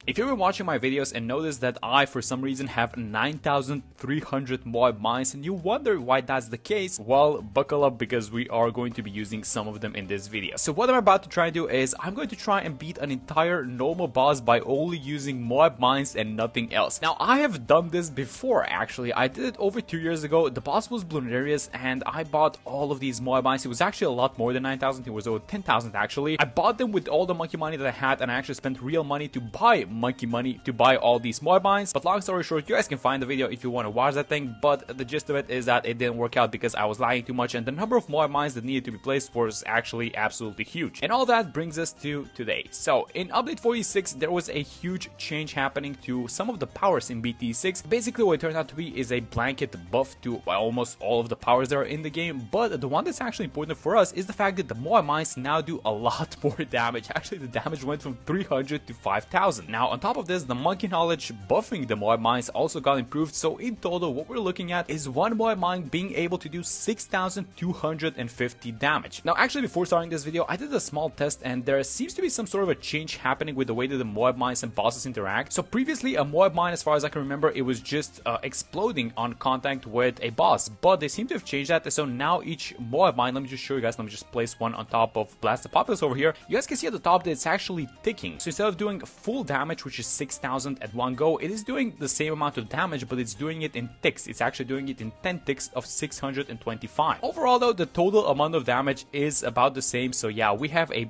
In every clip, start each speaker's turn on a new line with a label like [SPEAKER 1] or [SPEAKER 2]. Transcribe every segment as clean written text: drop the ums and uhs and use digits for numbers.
[SPEAKER 1] If you've been watching my videos and noticed that I, for some reason, have 9,300 Moab mines and you wonder why that's the case, well, buckle up because we are going to be using some of them in this video. So what I'm about to try and do is I'm going to try and beat an entire normal boss by only using Moab mines and nothing else. Now, I have done this before, actually. I did it over 2 years ago. The boss was Blunarius and I bought all of these Moab mines. It was actually a lot more than 9,000. It was over 10,000 actually. I bought them with all the monkey money that I had and I actually spent real money to buy monkey money to buy all these Moab mines. But long story short, you guys can find the video if you want to watch that thing, but the gist of it is that it didn't work out because I was lagging too much and the number of Moab mines that needed to be placed was actually absolutely huge. And all that brings us to today. So in update 46 there was a huge change happening to some of the powers in BTD6. Basically what it turned out to be is a blanket buff to almost all of the powers that are in the game, but the one that's actually important for us is the fact that the Moab mines now do a lot more damage. Actually the damage went from 300 to 5,000. Now on top of this, the monkey knowledge buffing the Moab mines also got improved, so in total what we're looking at is one Moab mine being able to do 6,250 damage. Now actually before starting this video I did a small test and there seems to be some sort of a change happening with the way that the Moab mines and bosses interact. So previously a Moab mine, as far as I can remember, it was just exploding on contact with a boss, but they seem to have changed that. So now each Moab mine, let me just show you guys, let me just place one on top of Blast the Populace over here. You guys can see at the top that it's actually ticking. So instead of doing full damage, which is 6,000 at one go, it is doing the same amount of damage, but it's doing it in ticks. It's actually doing it in 10 ticks of 625. Overall though, the total amount of damage is about the same, so yeah, we have a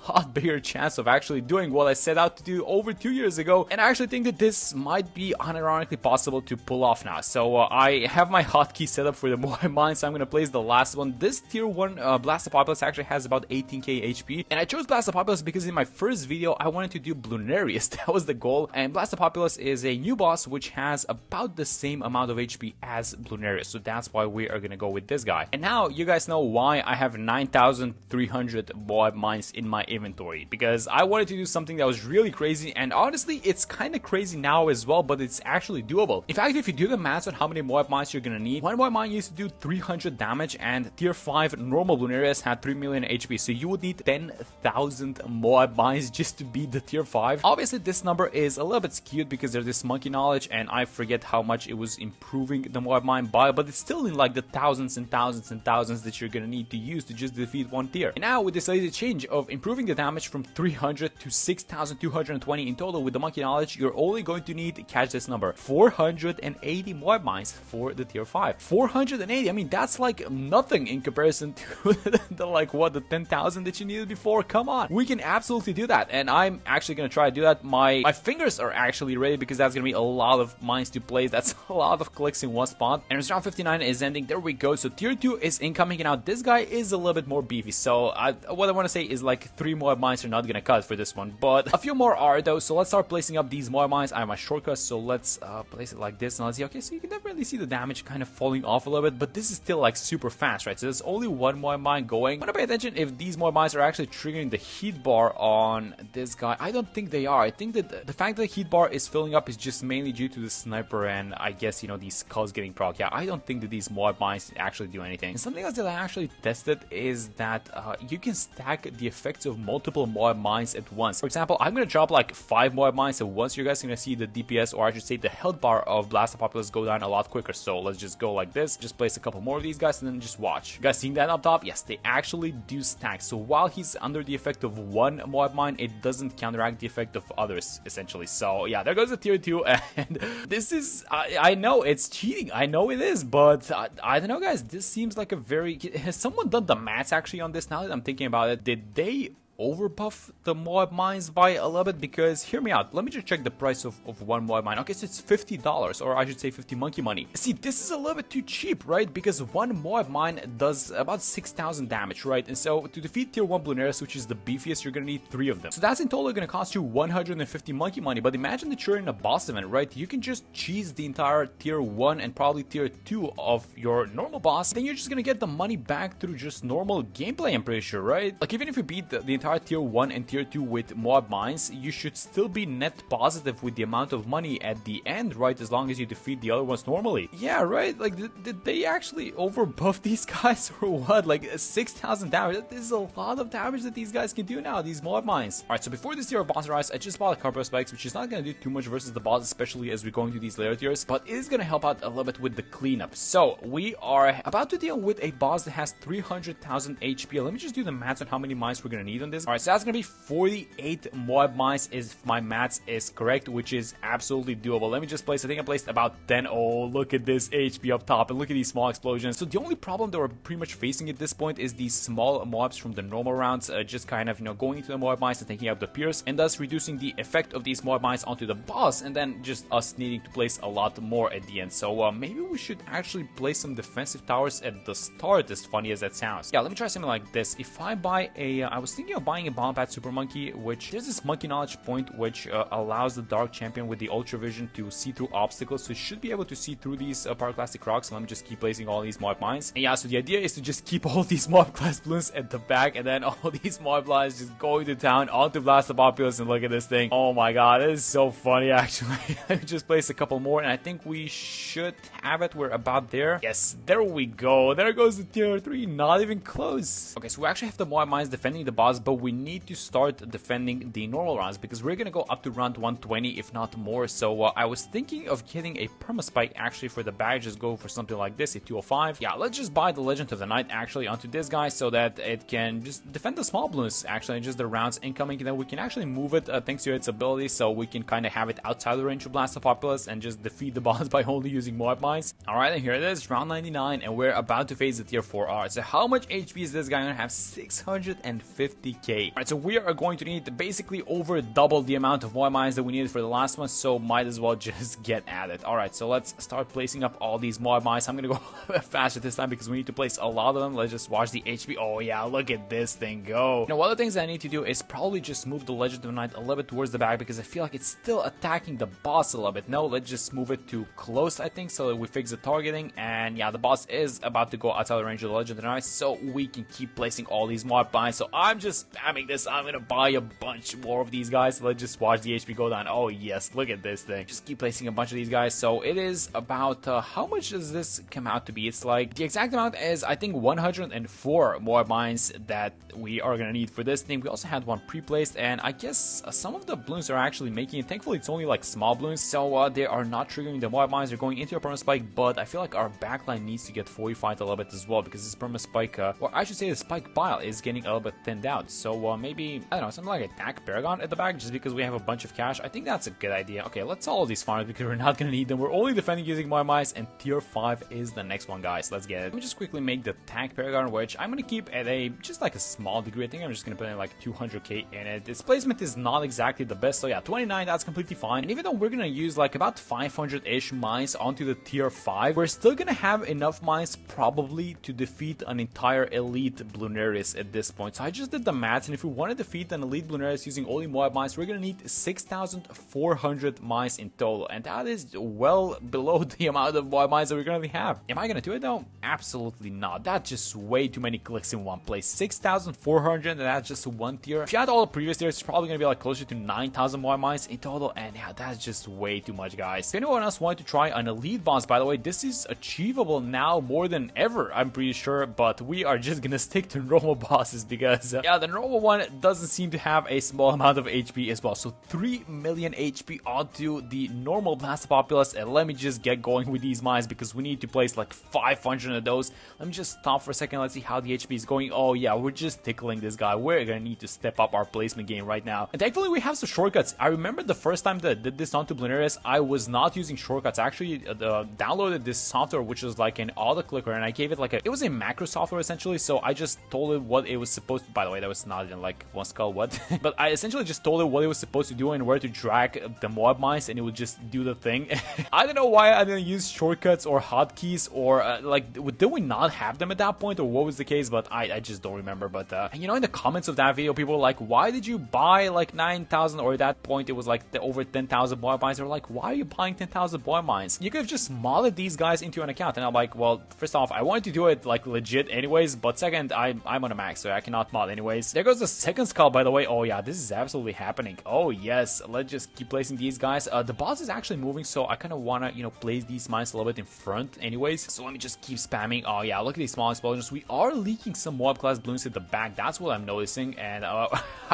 [SPEAKER 1] lot bigger chance of actually doing what I set out to do over 2 years ago, and I actually think that this might be unironically possible to pull off now. So I have my hotkey set up for the Moab mine, so I'm gonna place the last one. This tier 1 Blast the Populace actually has about 18k HP, and I chose Blast the Populace because in my first video I wanted to do Blunarius. That was the goal, and Blast the Populace is a new boss which has about the same amount of HP as Blunarius, so that's why we are gonna go with this guy. And now you guys know why I have 9,300 Moab mines in my inventory, because I wanted to do something that was really crazy, and honestly it's kind of crazy now as well, but it's actually doable. In fact, if you do the math on how many Moab mines you're gonna need, one Moab mine used to do 300 damage and tier 5 normal Blunarius had 3 million HP, so you would need 10,000 Moab mines just to beat the tier 5. Obviously this number is a little bit skewed because there's this monkey knowledge and I forget how much it was improving the Moab mine by, but it's still in like the thousands and thousands and thousands that you're gonna need to use to just defeat one tier. And now with this latest change of improving the damage from 300 to 6,220 in total with the monkey knowledge, you're only going to need, catch this number, 480 Moab mines for the tier 5. 480, I mean that's like nothing in comparison to the like what, the 10,000 that you needed before. Come on, we can absolutely do that, and I'm actually gonna try to do that. My fingers are actually ready because that's gonna be a lot of mines to place. That's a lot of clicks in one spot. And round 59 is ending. There we go. So tier 2 is incoming, and now this guy is a little bit more beefy. So what I want to say is like 3 Moab mines are not gonna cut for this one, but a few more are though. So let's start placing up these Moab mines. I have my shortcuts, so let's place it like this, and let's see. Okay, so you can definitely see the damage kind of falling off a little bit, but this is still like super fast, right? So there's only one Moab mine going. I want to pay attention if these Moab mines are actually triggering the heat bar on this guy. I don't think they are. I think that the fact that the heat bar is filling up is just mainly due to the sniper and I guess, you know, these skulls getting proc. Yeah, I don't think that these Moab mines actually do anything. And something else that I actually tested is that you can stack the effects of multiple Moab mines at once. For example, I'm going to drop like 5 Moab mines at once. You guys are going to see the DPS, or I should say the health bar of Blast the Populace go down a lot quicker. So let's just go like this. Just place a couple more of these guys and then just watch. You guys seeing that up top? Yes, they actually do stack. So while he's under the effect of one Moab mine, it doesn't counteract the effect of others, essentially. So yeah, there goes the tier 2, and this is, I know it's cheating, I know it is, but I don't know guys, this seems like a very, has someone done the maths actually on this now that I'm thinking about it? Did they overbuff the Moab mines by a little bit? Because hear me out, let me just check the price of one Moab mine. Okay, so it's $50, or I should say 50 monkey money. See, this is a little bit too cheap, right? Because one Moab mine does about 6,000 damage, right? And so to defeat tier 1 Blunarius, which is the beefiest, you're gonna need 3 of them. So that's in total gonna cost you 150 monkey money. But imagine that you're in a boss event, right? You can just cheese the entire tier 1 and probably tier 2 of your normal boss, then you're just gonna get the money back through just normal gameplay, I'm pretty sure, right? Like even if you beat the entire tier 1 and tier 2 with mob mines, you should still be net positive with the amount of money at the end, right? As long as you defeat the other ones normally. Yeah, right? Like, did they actually overbuff these guys or what? Like, 6,000 damage. That is a lot of damage that these guys can do now, these mob mines. Alright, so before this tier of boss arrives, I just bought a couple of spikes, which is not going to do too much versus the boss, especially as we're going to these later tiers, but it is going to help out a little bit with the cleanup. So, we are about to deal with a boss that has 300,000 HP. Let me just do the maths on how many mines we're going to need on this. Alright, so that's going to be 48 mob mines if my maths is correct, which is absolutely doable. Let me just place, I think I placed about 10. Oh, look at this HP up top, and look at these small explosions. So the only problem that we're pretty much facing at this point is these small mobs from the normal rounds, just kind of, you know, going into the mob mines and taking out the pierce, and thus reducing the effect of these mob mines onto the boss, and then just us needing to place a lot more at the end. So maybe we should actually place some defensive towers at the start, as funny as that sounds. Yeah, let me try something like this. If I buy a, I was thinking of buying a bomb pad super monkey, which there's this monkey knowledge point which allows the dark champion with the ultra vision to see through obstacles, so it should be able to see through these pyroclastic rocks. So let me just keep placing all these mob mines. And yeah, so the idea is to just keep all these mob class balloons at the back, and then all these mob lines just going to town onto blast the populace. And look at this thing. Oh my god, it is so funny actually. Let me just place a couple more, and I think we should have it. We're about there. Yes, there we go. There goes the tier 3. Not even close. Okay, so we actually have the mob mines defending the boss, but we need to start defending the normal rounds because we're gonna go up to round 120, if not more. So I was thinking of getting a perma spike actually for the bag. Just go for something like this, a 205. Yeah, let's just buy the Legend of the Night actually onto this guy so that it can just defend the small balloons actually, and just the rounds incoming, and then we can actually move it thanks to its ability, so we can kind of have it outside the range of blast the populace and just defeat the boss by only using mob mines. Alright, and here it is, round 99, and we're about to face the tier 4 R. So how much HP is this guy gonna have? 650k. Alright, so we are going to need basically over double the amount of mob mines that we needed for the last one, so might as well just get at it. Alright, so let's start placing up all these mob mines. I'm gonna go a bit faster this time because we need to place a lot of them. Let's just watch the HP. Oh yeah, look at this thing go. Now, one of the things I need to do is probably just move the Legend of the Night a little bit towards the back because I feel like it's still attacking the boss a little bit. No, let's just move it to close, I think, so that we fix the targeting. And yeah, the boss is about to go outside the range of the Legend of the Night, so we can keep placing all these mob mines. So I'm just spamming this. I'm gonna buy a bunch more of these guys. Let's just watch the HP go down. Oh yes, look at this thing. Just keep placing a bunch of these guys. So it is about how much does this come out to be? It's like the exact amount is, I think, 104 mob mines that we are gonna need for this thing. We also had one pre-placed, and I guess some of the balloons are actually making it. Thankfully, it's only like small balloons, so they are not triggering the mob mines. They're going into a perma spike, but I feel like our backline needs to get fortified a little bit as well because this perma spike, or I should say the spike pile, is getting a little bit thinned out. So maybe, I don't know, something like a attack paragon at the back, just because we have a bunch of cash. I think that's a good idea. Okay, let's sell all these farms because we're not gonna need them. We're only defending using mob mines, and tier 5 is the next one, guys. Let's get it. Let me just quickly make the tank paragon, which I'm gonna keep at a just like a small degree. I think I'm just gonna put in like 200k in it. Its placement is not exactly the best, so yeah, 29, that's completely fine. And even though we're gonna use like about 500-ish mines onto the tier 5, we're still gonna have enough mines probably to defeat an entire elite Blunaris at this point. So I just did the maths, and if we want to defeat an elite Blunaris using only mob mines, we're gonna need 6,400 mines in total, and that is well below the amount of mob mines that we're gonna have. Am I gonna do it though? Absolutely not. That's just way too many clicks in one place. 6,400, and that's just one tier. If you had all the previous tiers, it's probably gonna be like closer to 9,000 mob mines in total, and yeah, that's just way too much, guys. If anyone else wanted to try an elite boss, by the way, this is achievable now more than ever, I'm pretty sure, but we are just gonna stick to normal bosses because yeah, the normal one doesn't seem to have a small amount of HP as well. So 3 million HP onto the normal blast populace, and let me just get going with these mines because we need to place like 500 of those. Let me just stop for a second. Let's see how the HP is going. Oh yeah, we're just tickling this guy. We're gonna need to step up our placement game right now. And thankfully we have some shortcuts. I remember the first time that I did this onto Blunaris, I was not using shortcuts. I actually downloaded this software, which is like an auto clicker, and I gave it like it was a macro software essentially. So I just told it what it was supposed to. By the way, that was not in like one skull what, but I essentially just told it what it was supposed to do and where to drag the mob mines, and it would just do the thing. I don't know why I didn't use shortcuts or hotkeys, or like did we not have them at that point, or what was the case? But I just don't remember. But you know, in the comments of that video, people were like, why did you buy like 9,000, or at that point it was like over 10,000 mob mines? They were like, why are you buying 10,000 mob mines? You could have just modded these guys into an account. And I'm like, well, first off, I wanted to do it like legit anyways, but second, I'm on a max, so I cannot mod anyways. nice. There goes the second skull, by the way. Oh yeah, this is absolutely happening. Oh yes, let's just keep placing these guys. The boss is actually moving, so I kind of want to, you know, place these mines a little bit in front anyways. So let me just keep spamming. Oh yeah, look at these small explosions. We are leaking some mob class balloons at the back. That's what I'm noticing. And I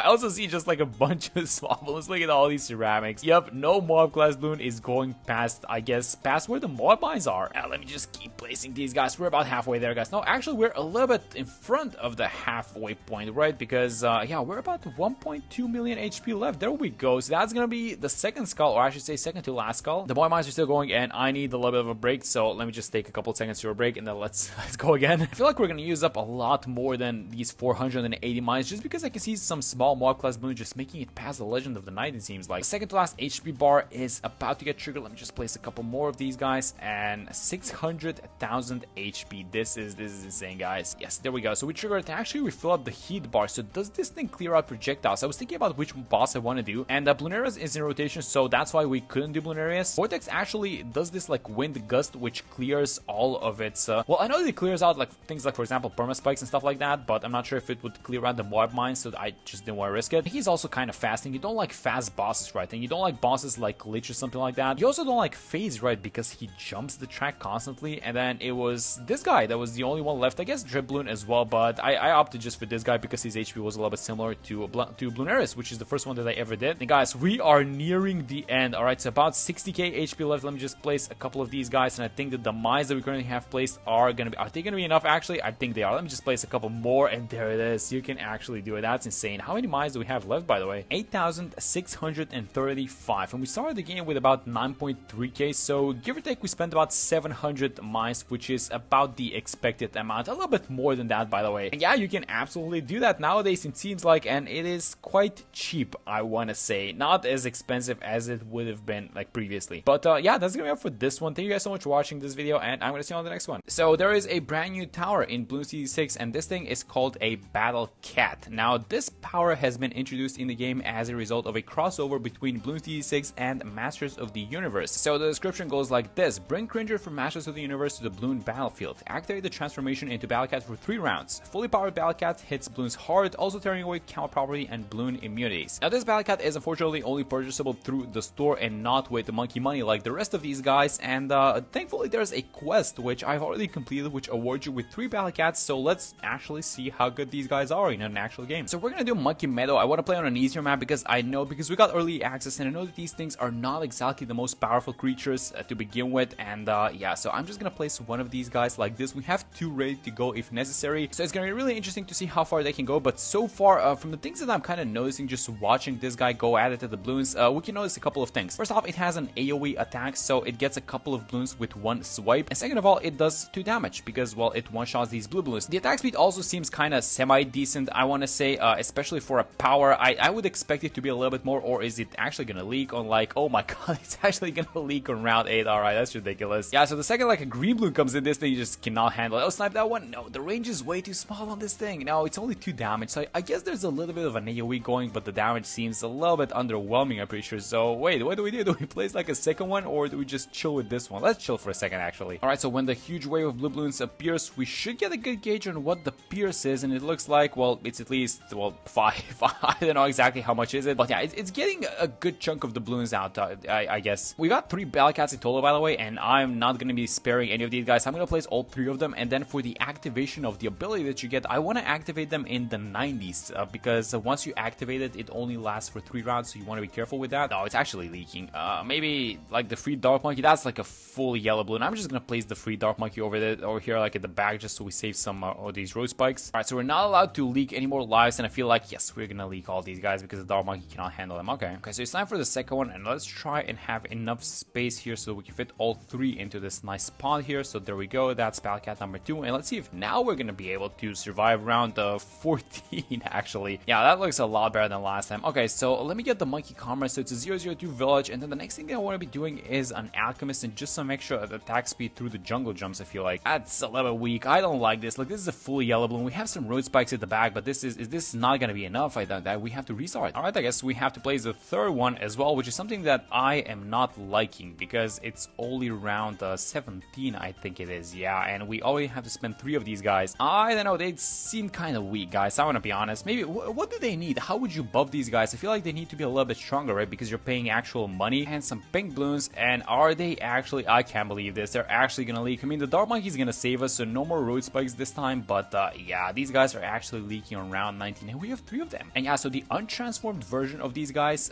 [SPEAKER 1] also see just like a bunch of small balloons. Look at all these ceramics. Yep, no mob class balloon is going past, I guess, past where the mob mines are. Let me just keep placing these guys. We're about halfway there, guys. No, actually, we're a little bit in front of the halfway point, right? Because, yeah, we're about 1.2 million HP left. There we go. So that's gonna be the second skull, or I should say second to last skull. The mob mines are still going, and I need a little bit of a break. So let me just take a couple seconds to a break, and then let's go again. I feel like we're gonna use up a lot more than these 480 mines, just because I can see some small mob class balloon just making it past the Legend of the Night, it seems like. The second to last HP bar is about to get triggered. Let me just place a couple more of these guys, and 600,000 HP. This is insane, guys. Yes, there we go. So we triggered it. Actually, we fill up the heat bar. So does this thing clear out projectiles? I was thinking about which boss I want to do, and Bloonarius is in rotation, so that's why we couldn't do Bloonarius. Vortex actually does this like wind gust, which clears all of its well, I know that it clears out like things like, for example, perma spikes and stuff like that, but I'm not sure if it would clear out the mob mines, so I just didn't want to risk it. He's also kind of fast, and you don't like fast bosses, right? And you don't like bosses like Lich or something like that. You also don't like Phase, right? Because he jumps the track constantly, and then it was this guy that was the only one left. I guess Drip Balloon as well, but I opted just for this guy because his HP was a little bit similar to Bloonarius, which is the first one that I ever did. And guys, we are nearing the end. All right, so about 60k HP left. Let me just place a couple of these guys, and I think that the mines that we currently have placed are they gonna be enough? Actually, I think they are. Let me just place a couple more, and there it is. You can actually do it. That's insane. How many mines do we have left, by the way? 8,635, and we started the game with about 9.3k, so give or take we spent about 700 mines, which is about the expected amount. A little bit more than that, by the way. And yeah, you can absolutely do that nowadays, it seems like, and it is quite cheap, I want to say. Not as expensive as it would have been like previously. But yeah, that's gonna be it for this one. Thank you guys so much for watching this video, and I'm gonna see you on the next one. So there is a brand new tower in BTD6, and this thing is called a Battle Cat. Now this power has been introduced in the game as a result of a crossover between BTD6 and Masters of the Universe. So the description goes like this: bring Cringer from Masters of the Universe to the Bloon battlefield. Activate the transformation into Battle Cat for 3 rounds. Fully powered Battle Cat hits Bloons hard, also tearing away Cow property and Bloon immunities. Now this Battle Cat is unfortunately only purchasable through the store and not with the monkey money like the rest of these guys, and thankfully there's a quest which I've already completed, which awards you with 3 Battle Cats. So let's actually see how good these guys are in an actual game. So we're gonna do Monkey Meadow. I want to play on an easier map because we got early access, and I know that these things are not exactly the most powerful creatures to begin with, and yeah, so I'm just gonna place one of these guys like this. We have 2 ready to go if necessary, so it's gonna be really interesting to see how far they can go. But so far, from the things that I'm kind of noticing just watching this guy go at it at the balloons, we can notice a couple of things. First off, it has an AoE attack, so it gets a couple of balloons with 1 swipe, and second of all, it does 2 damage because, well, it one-shots these blue balloons. The attack speed also seems kind of semi-decent, I want to say, especially for a power. I would expect it to be a little bit more, or is it actually gonna leak on, like, oh my god, it's actually gonna leak on round 8. Alright, that's ridiculous. Yeah, so the second like a green balloon comes in, this thing you just cannot handle it. Oh, snipe that one. No, the range is way too small on this thing. No, it's only 2 damage, so I guess there's a little bit of an AoE going, but the damage seems a little bit underwhelming, I'm pretty sure. So wait, what do we do? Do we place like a second one, or do we just chill with this one? Let's chill for a second, actually. Alright, so when the huge wave of blue balloons appears, we should get a good gauge on what the pierce is, and it looks like, well, it's at least, well, 5. I don't know exactly how much is it, but yeah, it's getting a good chunk of the balloons out, I guess. We got 3 Battle Cats in total, by the way, and I'm not going to be sparing any of these guys. I'm going to place all 3 of them, and then for the activation of the ability that you get, I want to activate them in the 90s, because once you activate it, it only lasts for 3 rounds, so you want to be careful with that. Oh, it's actually leaking. Maybe like the free Dark Monkey, that's like a full yellow balloon. I'm just going to place the free Dark Monkey over here, like at the back, just so we save some of these road spikes. Alright, so we're not allowed to leak any more lives, and I feel like, yes, we're going to leak all these guys because the Dark Monkey cannot handle them. Okay, so it's time for the second one, and let's try and have enough space here so we can fit all 3 into this nice spot here. So there we go, that's Battle Cat number 2, and let's see if now we're gonna be able to survive round 14 actually. Yeah, that looks a lot better than last time. Okay, so let me get the Monkey Commerce. So it's a 002 village, and then the next thing that I want to be doing is an Alchemist and just some extra attack speed through the jungle jumps. I feel like that's a little weak. I don't like this. Like, this is a full yellow balloon. We have some road spikes at the back, but this is not gonna be enough. I thought that we have to restart. Alright, I guess we have to place the third one as well, which is something that I am not liking because it's only round 17, I think it is. Yeah, and we already have to spend 3 of these guys. I don't know, they seem kind of weak, guys. I'm want to be honest. Maybe, what do they need? How would you buff these guys? I feel like they need to be a little bit stronger, right? Because you're paying actual money. And some pink balloons. And are they actually, I can't believe this, they're actually gonna leak. I mean, the Dark Monkey's gonna save us, so no more road spikes this time. But yeah, these guys are actually leaking on round 19, and we have 3 of them. And yeah, so the untransformed version of these guys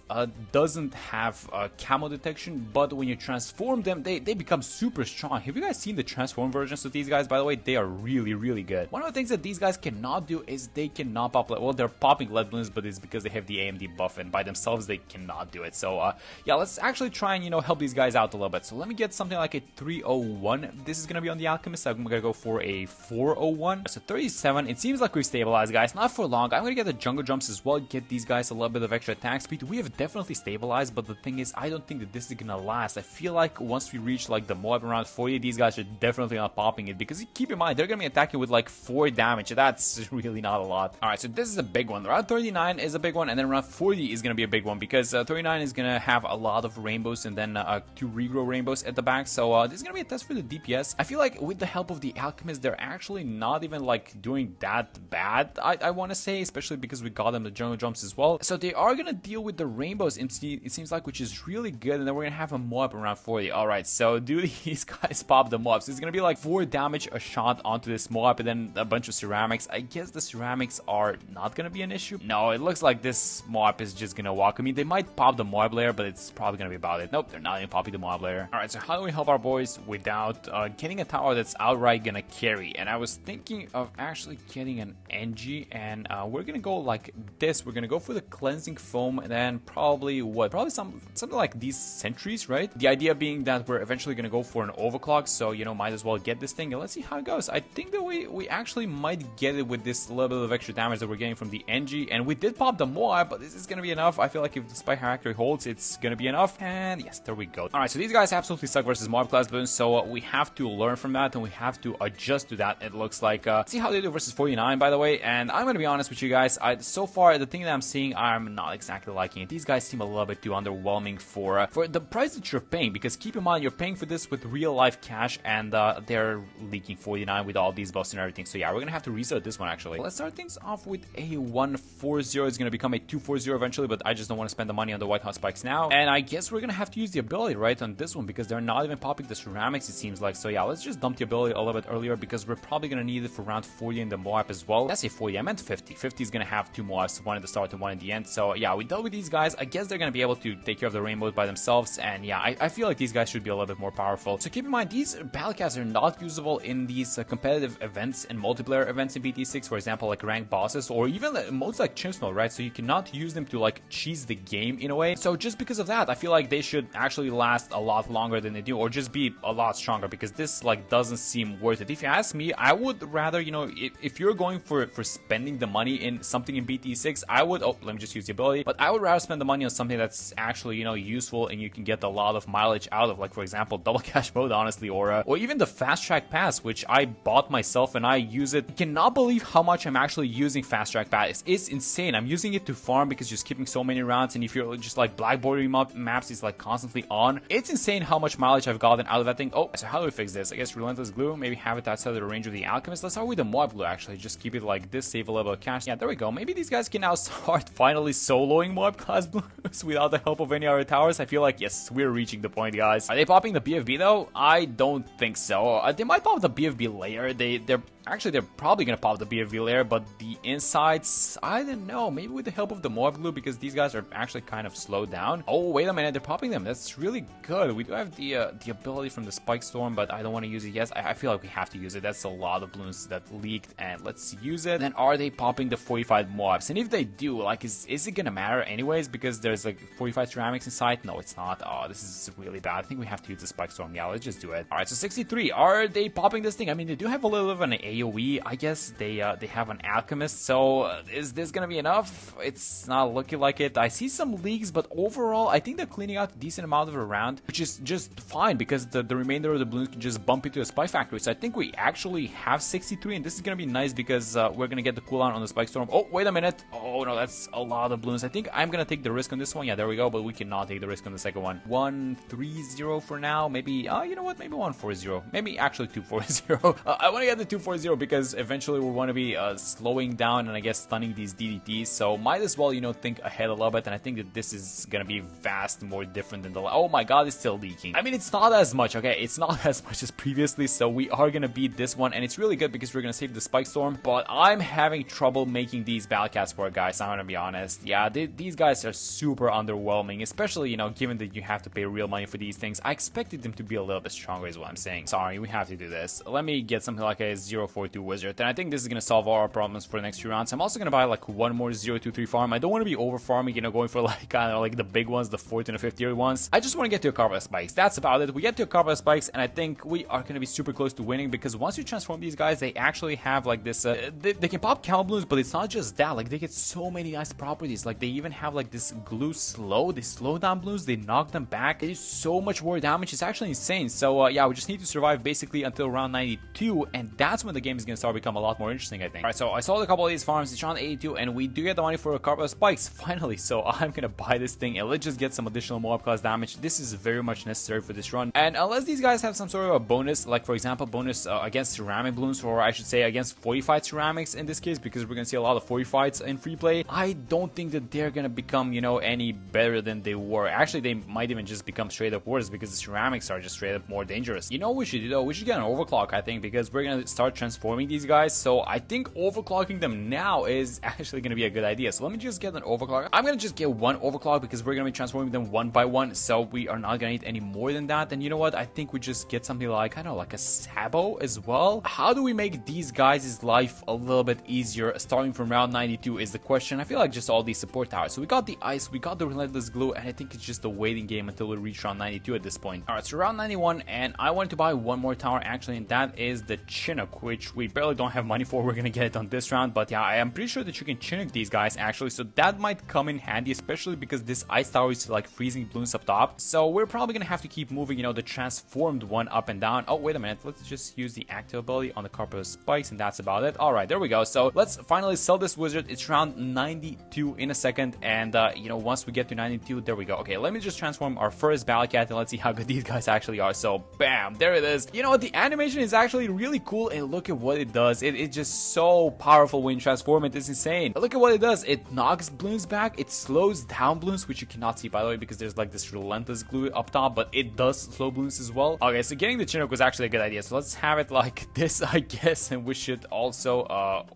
[SPEAKER 1] doesn't have camo detection, but when you transform them, they become super strong. Have you guys seen the transformed versions of these guys? By the way, they are really good. One of the things that these guys cannot do is they cannot pop, well, they're popping lead balloons, but it's because they have the AMD buff, and by themselves they cannot do it. So yeah, let's actually try and, you know, help these guys out a little bit. So let me get something like a 301. This is gonna be on the Alchemist. I'm gonna go for a 401. So 37. It seems like we've stabilized, guys. Not for long. I'm gonna get the jungle jumps as well, get these guys a little bit of extra attack speed. We have definitely stabilized, but the thing is, I don't think that this is gonna last. I feel like once we reach like the Moab around 40, these guys are definitely not popping it, because keep in mind, they're gonna be attacking with like 4 damage. That's really not a lot. Alright, so this is a big one. Round 39 is a big one, and then round 40 is gonna be a big one, because 39 is gonna have a lot of rainbows, and then 2 regrow rainbows at the back. So this is gonna be a test for the DPS. I feel like with the help of the Alchemist, they're actually not even like doing that bad, I want to say, especially because we got them the jungle jumps as well. So they are gonna deal with the rainbows, it seems like, which is really good. And then we're gonna have a Moab around 40. Alright, so do these guys pop the Moabs? It's gonna be like 4 damage a shot onto this Moab, and then a bunch of ceramics. I guess the ceramics are not gonna be an issue. No, it looks like this Moab is just gonna walk. I mean, they might pop the Moab layer, but it's probably gonna be about it. Nope, they're not even popping the Moab layer. Alright, so how do we help our boys without getting a tower that's outright gonna carry? And I was thinking of actually getting an NG, and we're gonna go like this. We're gonna go for the cleansing foam, and then probably something like these sentries, right? The idea being that we're eventually gonna go for an overclock, so you know, might as well get this thing, and let's see how it goes. I think that we actually might get it with this little bit of extra damage that we're getting from the NG, and we did pop the Moab, but this is gonna be enough. I feel like if the Spike Factory holds, it's gonna be enough, and yes, there we go. Alright, so these guys absolutely suck versus Moab class balloons, so we have to learn from that, and we have to adjust to that, it looks like. See how they do versus 49, by the way. And I'm gonna be honest with you guys, so far the thing that I'm seeing, I'm not exactly liking it. These guys seem a little bit too underwhelming for the price that you're paying, because keep in mind, you're paying for this with real life cash, and they're leaking 49 with all these buffs and everything. So yeah, we're gonna have to restart this one actually. Let's start things off with a 140. It's gonna become a 240 eventually, but I just don't want to spend the money on the White Hot Spikes now. And I guess we're gonna have to use the ability right on this one, because they're not even popping the ceramics, it seems like. So yeah, let's just dump the ability a little bit earlier, because we're probably gonna need it for round 40 in the Moab as well. That's a 40, I meant 50. 50 is gonna have 2 Moabs, one at the start and one at the end. So yeah, we dealt with these guys. I guess they're gonna be able to take care of the rainbows by themselves, and yeah, I feel like these guys should be a little bit more powerful. So keep in mind, these battle cats are not usable in these competitive events and multiplayer events in BT6, for example, like ranked bosses, or even modes like Chimps mode, right? So you cannot use them to like cheese the game in a way. So just because of that, I feel like they should actually last a lot longer than they do, or just be a lot stronger, because this like doesn't seem worth it. If you ask me, I would rather, you know, if you're going for spending the money in something in BT6, I would, oh, let me just use the ability, but I would rather spend the money on something that's actually, you know, useful and you can get a lot of mileage out of, like for example, double cash mode, honestly, or even the fast track pass, which I bought myself and I use it. I cannot believe how much I'm actually using fast track pass. It's insane. I'm using it to farm because you're skipping so many rounds, and if you're just like blackboarding maps, it's like constantly on. It's insane how much mileage I've gotten out of that thing. Oh, so how do we fix this? I guess relentless glue, maybe have it outside of the range of the Alchemist. Let's start with the Moab glue actually, just keep it like this, save a little bit of cash. Yeah, there we go. Maybe these guys can now start finally soloing Moab class blues without the help of any other towers. I feel like, yes, we're reaching the point, guys. Are they popping the BFB though? I don't think so. They might pop the BFB layer. They're probably gonna pop the BFB layer, but the insides, I don't know. Maybe with the help of the Moab glue, because these guys are actually kind of slowed down. Oh, wait a minute, they're popping them. That's really good. We do have the ability from the Spike Storm, but I don't want to use it yet. I feel like we have to use it. That's a lot of balloons that leaked, and let's use it. Then are they popping the 45 Moabs? And if they do, like, is it gonna matter anyways? Because there's like 45 ceramics inside. No, it's not. Oh, this is really bad. I think we have to use the Spike Storm. Yeah, let's just do it. All right, so 63. Are they popping this thing? I mean, they do have a little bit of an AoE. I guess they have an Alchemist. So is this gonna be enough? It's not looking like it. I see some leaks, but overall, I think they're cleaning out a decent amount of a round, which is just fine, because the remainder of the balloons can just bump into the Spike Factory. So I think we actually have 63, and this is gonna be nice because we're gonna get the cooldown on the Spike Storm. Oh, wait a minute. Oh no, that's a lot of balloons. I think I'm gonna take the risk on this one. Yeah, there we go. But we cannot take the risk on the second one. 130 for now. Maybe, you know what? Maybe 140. Maybe actually 240. I want to get the 240 0 because eventually we want to be slowing down and I guess stunning these DDTs. So might as well, you know, think ahead a little bit. And I think that this is gonna be vast more different than the. Oh my god, it's still leaking. I mean, it's not as much, okay? It's not as much as previously. So we are gonna beat this one, and it's really good because we're gonna save the Spike Storm. But I'm having trouble making these Battle Cats work, guys. I'm gonna be honest. Yeah, these guys are super underwhelming, especially, you know, given that you have to pay real money for these things. I expected them to be a little bit stronger, is what I'm saying. Sorry, we have to do this. Let me get something like a 042 Wizard, and I think this is gonna solve all our problems for the next few rounds. I'm also gonna buy like one more 023 farm. I don't want to be over farming, you know, going for like kind of like the big ones, the 14 or 50 ones. I just want to get to a couple of spikes. That's about it. We get to a couple of spikes, and I think we are gonna be super close to winning because once you transform these guys, they actually have like this. They can pop Camel Balloons, but it's not just that. Like they get so many nice properties. Like they even have like this glue slow. They slow down balloons. They knock them back. They do so much more damage. It's actually insane. So yeah, we just need to survive basically until round 92, and that's when the game is gonna start to become a lot more interesting, I think. Alright, so I sold a couple of these farms. It's round 82, and we do get the money for a couple of spikes finally. So I'm gonna buy this thing and let's just get some additional mob class damage. This is very much necessary for this run. And unless these guys have some sort of a bonus, like for example bonus against ceramic balloons, or I should say against fortified ceramics in this case, because we're gonna see a lot of fortifieds in free play, I don't think that they're gonna become, you know, any better than they were. Actually, they might even just become straight up worse because the ceramics are just straight up more dangerous. You know what we should do though? We should get an overclock, I think, because we're gonna start transforming these guys. So I think overclocking them now is actually gonna be a good idea. So let me just get an overclock. I'm gonna just get one overclock because we're gonna be transforming them one by one, so we are not gonna need any more than that. And you know what? I think we just get something like, I don't know, like a Sabo as well. How do we make these guys' life a little bit easier starting from round 92 is the question. I feel like just all these support towers. So we got the ice, we got the relentless glue, and I think it's just a waiting game until we reach round 92 at this point. Alright, so round 91, and I wanted to buy one more tower actually, and that is the Chinook, which we barely don't have money for. We're gonna get it on this round, but yeah, I am pretty sure that you can Chinook these guys actually, so that might come in handy, especially because this ice tower is like freezing balloons up top. So we're probably gonna have to keep moving, you know, the transformed one up and down. Oh, wait a minute, let's just use the active ability on the Carpet of Spikes, and that's about it. Alright, there we go. So let's finally sell this wizard. It's round 92 in a second, and you know, once we get to 92, there we go. Okay, let me just transform our first Battle Cat and let's see how good these guys actually are. So bam, there it is. You know what, the animation is actually really cool, and look at what it does. It's just so powerful when you transform it. It's insane. Look at what it does. It knocks balloons back, it slows down balloons, which you cannot see by the way because there's like this relentless glue up top, but it does slow balloons as well. Okay, so getting the Chinook was actually a good idea, so let's have it like this, I guess, and we should also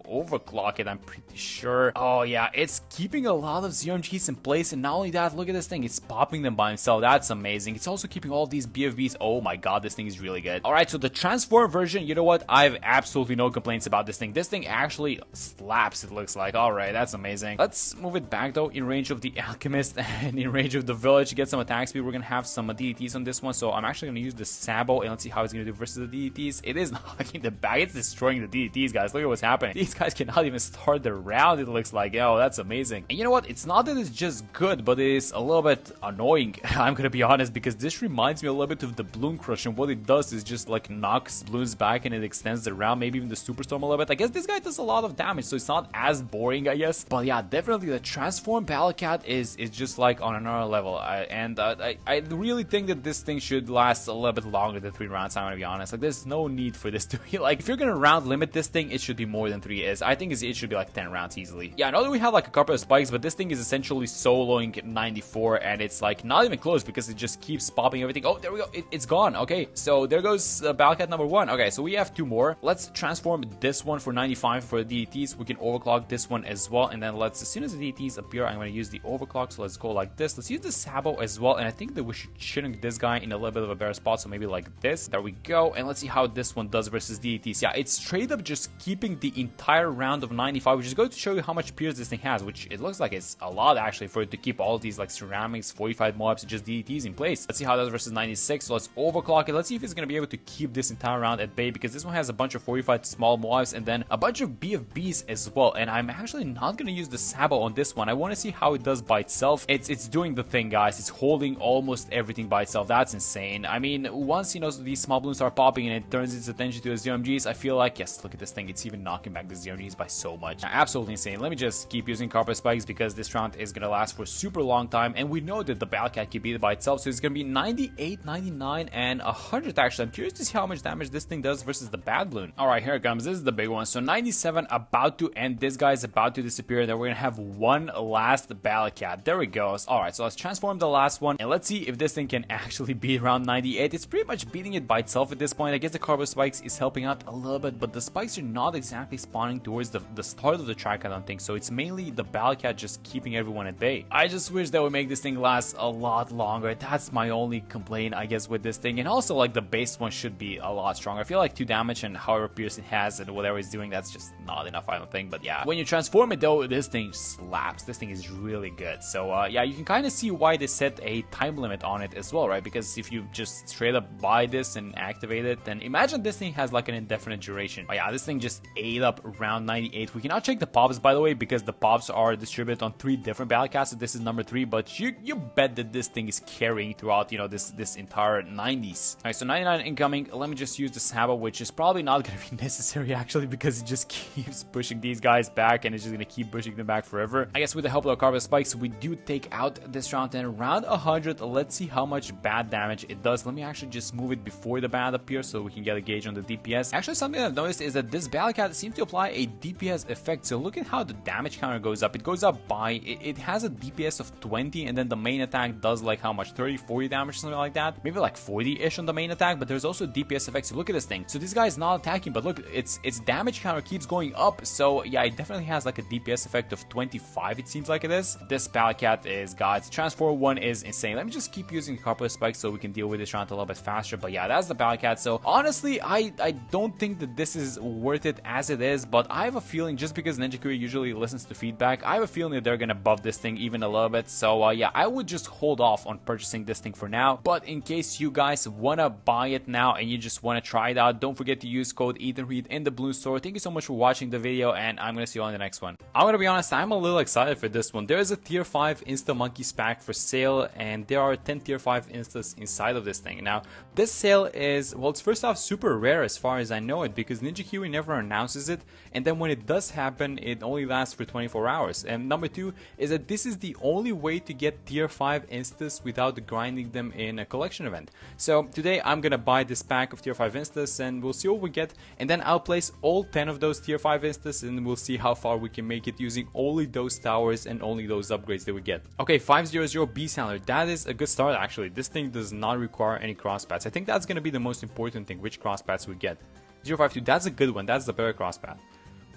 [SPEAKER 1] overclock it, I'm pretty sure. Oh yeah, it's keeping a lot of ZMGs in place, and not only that, look at this thing, it's popping them by himself. That's amazing. It's also keeping all these BFBs. Oh my god, this thing is really good. Alright, so the transform version, you know what, I have absolutely no complaints about this thing. This thing actually slaps, it looks like. Alright, that's amazing. Let's move it back though, in range of the Alchemist and in range of the Village to get some attack speed. We're gonna have some DDTs on this one, so I'm actually gonna use the Sabo, and let's see how it's gonna do versus the DDTs. It is knocking the back, it's destroying the DDTs, guys. Look at what's happening. These guys cannot even start the round, it looks like. Oh, that's amazing. And you know what, it's not that it's just good, but it is a little bit annoying. I'm gonna be honest, because this reminds me a little bit of the Balloon Crush, and what it does is just like knocks balloons back and it extends the round, maybe even the Superstorm a little bit. I guess this guy does a lot of damage, so it's not as boring, I guess. But yeah, definitely the Transform Battle Cat is just like on another level. I really think that this thing should last a little bit longer than 3 rounds, I'm gonna be honest. Like, there's no need for this to be like, if you're gonna round limit this thing, it should be more than 3 is. I think it should be like 10 rounds easily. Yeah, I know that we have like a couple of spikes, but this thing is essentially soloing 94, and it's like not even close because it just keeps popping everything. Oh, there we go. It's gone. Okay, so there goes Battle Cat number 1. Okay, so we have 2 more. Let's transform this one for 95 for the DDTs. We can overclock this one as well, and then let's, as soon as the DDTs appear, I'm going to use the overclock. So let's go like this. Let's use the Sabo as well, and I think that we should Chinook this guy in a little bit of a better spot, so maybe like this. There we go, and let's see how this one does versus DDTs. Yeah, it's straight up just keeping the entire round of 95, which is going to show you how much pierce this thing has, which it looks like it's a lot actually for it to keep all these like ceramics, 45 mobs, and just DDTs in place. Let's see how it does versus 96. So let's overclock it. Let's see if it's going to be able to keep this entire round at bay, because this one has a bunch of 45 small mobs and then a bunch of BFBs as well. And I'm actually not going to use the Sabo on this one. I want to see how it does by itself. It's doing the thing, guys. It's holding almost everything by itself. That's insane. I mean, once, you know, these small balloons are popping and it turns its attention to the ZMGs, I feel like, yes, look at this thing. It's even knocking back the ZMGs by so much. Absolutely insane. Let me just keep using Carpet Spikes because this round is going to last for a super long time, and we know that the Battle Cat can beat it by itself, so it's going to be 98, 99, and 100 actually. I'm curious to see how much damage this thing does versus the Bad Balloon. Alright, here it comes. This is the big one. So 97 about to end. This guy's about to disappear. Then we're gonna have one last Ballad Cat. There it goes. Alright, so let's transform the last one. And let's see if this thing can actually beat around 98. It's pretty much beating it by itself at this point. I guess the Carbo Spikes is helping out a little bit, but the spikes are not exactly spawning towards the start of the track, I don't think. So it's mainly the Ballad Cat just keeping everyone at bay. I just wish that would make this thing last a lot longer. That's my only complaint, I guess, with this thing. And also, like, the base one should be a lot stronger. I feel like 2 damage and however Pierce it has and whatever it's doing, that's just not enough, I don't think. But yeah, when you transform it though, this thing slaps. This thing is really good. So yeah, you can kind of see why they set a time limit on it as well, right? Because if you just straight up buy this and activate it, then imagine this thing has like an indefinite duration. But yeah, this thing just ate up around 98. We cannot check the pops, by the way, because the pops are distributed on 3 different Ballad Cats. So this is number 3, but you bet that this thing is carrying throughout, you know, this entire 90s. Alright, so 99 incoming. Let me just use the Saba, which is probably not going to be necessary actually, because it just keeps pushing these guys back and it's just going to keep pushing them back forever. I guess with the help of the Carbo Spikes, we do take out this round, and round 100, let's see how much bad damage it does. Let me actually just move it before the bad appears so we can get a gauge on the DPS. Actually, something I've noticed is that this Ballad Cat seems to apply a DPS effect. So look at how the damage counter goes up. It goes up by, it has a DPS of 20, and then the main attack does like how much, 30, 40 damage, something like that. Maybe like 40-ish on the main attack, but there's also DPS effects. So look at this thing. So this guy is not attacking, but look, its damage counter keeps going up. So yeah, it definitely has like a DPS effect of 25, it seems like it is. This Ballad Cat is, guys, transform 1 is insane. Let me just keep using Carbo Spikes so we can deal with this round a little bit faster. But yeah, that's the Ballad Cat. So honestly, I don't think that this is worth it as it is, but I have a feeling, just because Ninja Kuri usually listens to feedback, I have a feeling that they're gonna buff this thing even a little bit. So yeah, I would just hold off on purchasing this thing for now. But in case you guys wanna buy it now and you just wanna try it out, don't forget to use code EathandRead in the Blue Store. Thank you so much for watching the video, and I'm gonna see you on the next one. I'm gonna be honest, I'm a little excited for this one. There is a tier 5 Insta Monkeys pack for sale, and there are 10 tier 5 instas inside of this thing. Now, this sale is, well, it's first off super rare as far as I know it, because Ninja Kuri never announces it, and then when it does happen, it only lasts for 24 hours. And number 2 is that this is the only way to get tier 5 instas without grinding them in a collection event. So today I'm gonna buy this pack of tier 5 instas, and we'll see what we get, and then I'll place all 10 of those tier 5 instas, and we'll see how far we can make it using only those towers and only those upgrades that we get. Okay, 500 Beast Handler, that is a good start actually. This thing does not require any crosspads. I think that's gonna be the most important thing, which crosspads we get. 052, that's a good one, that's the better crosspad.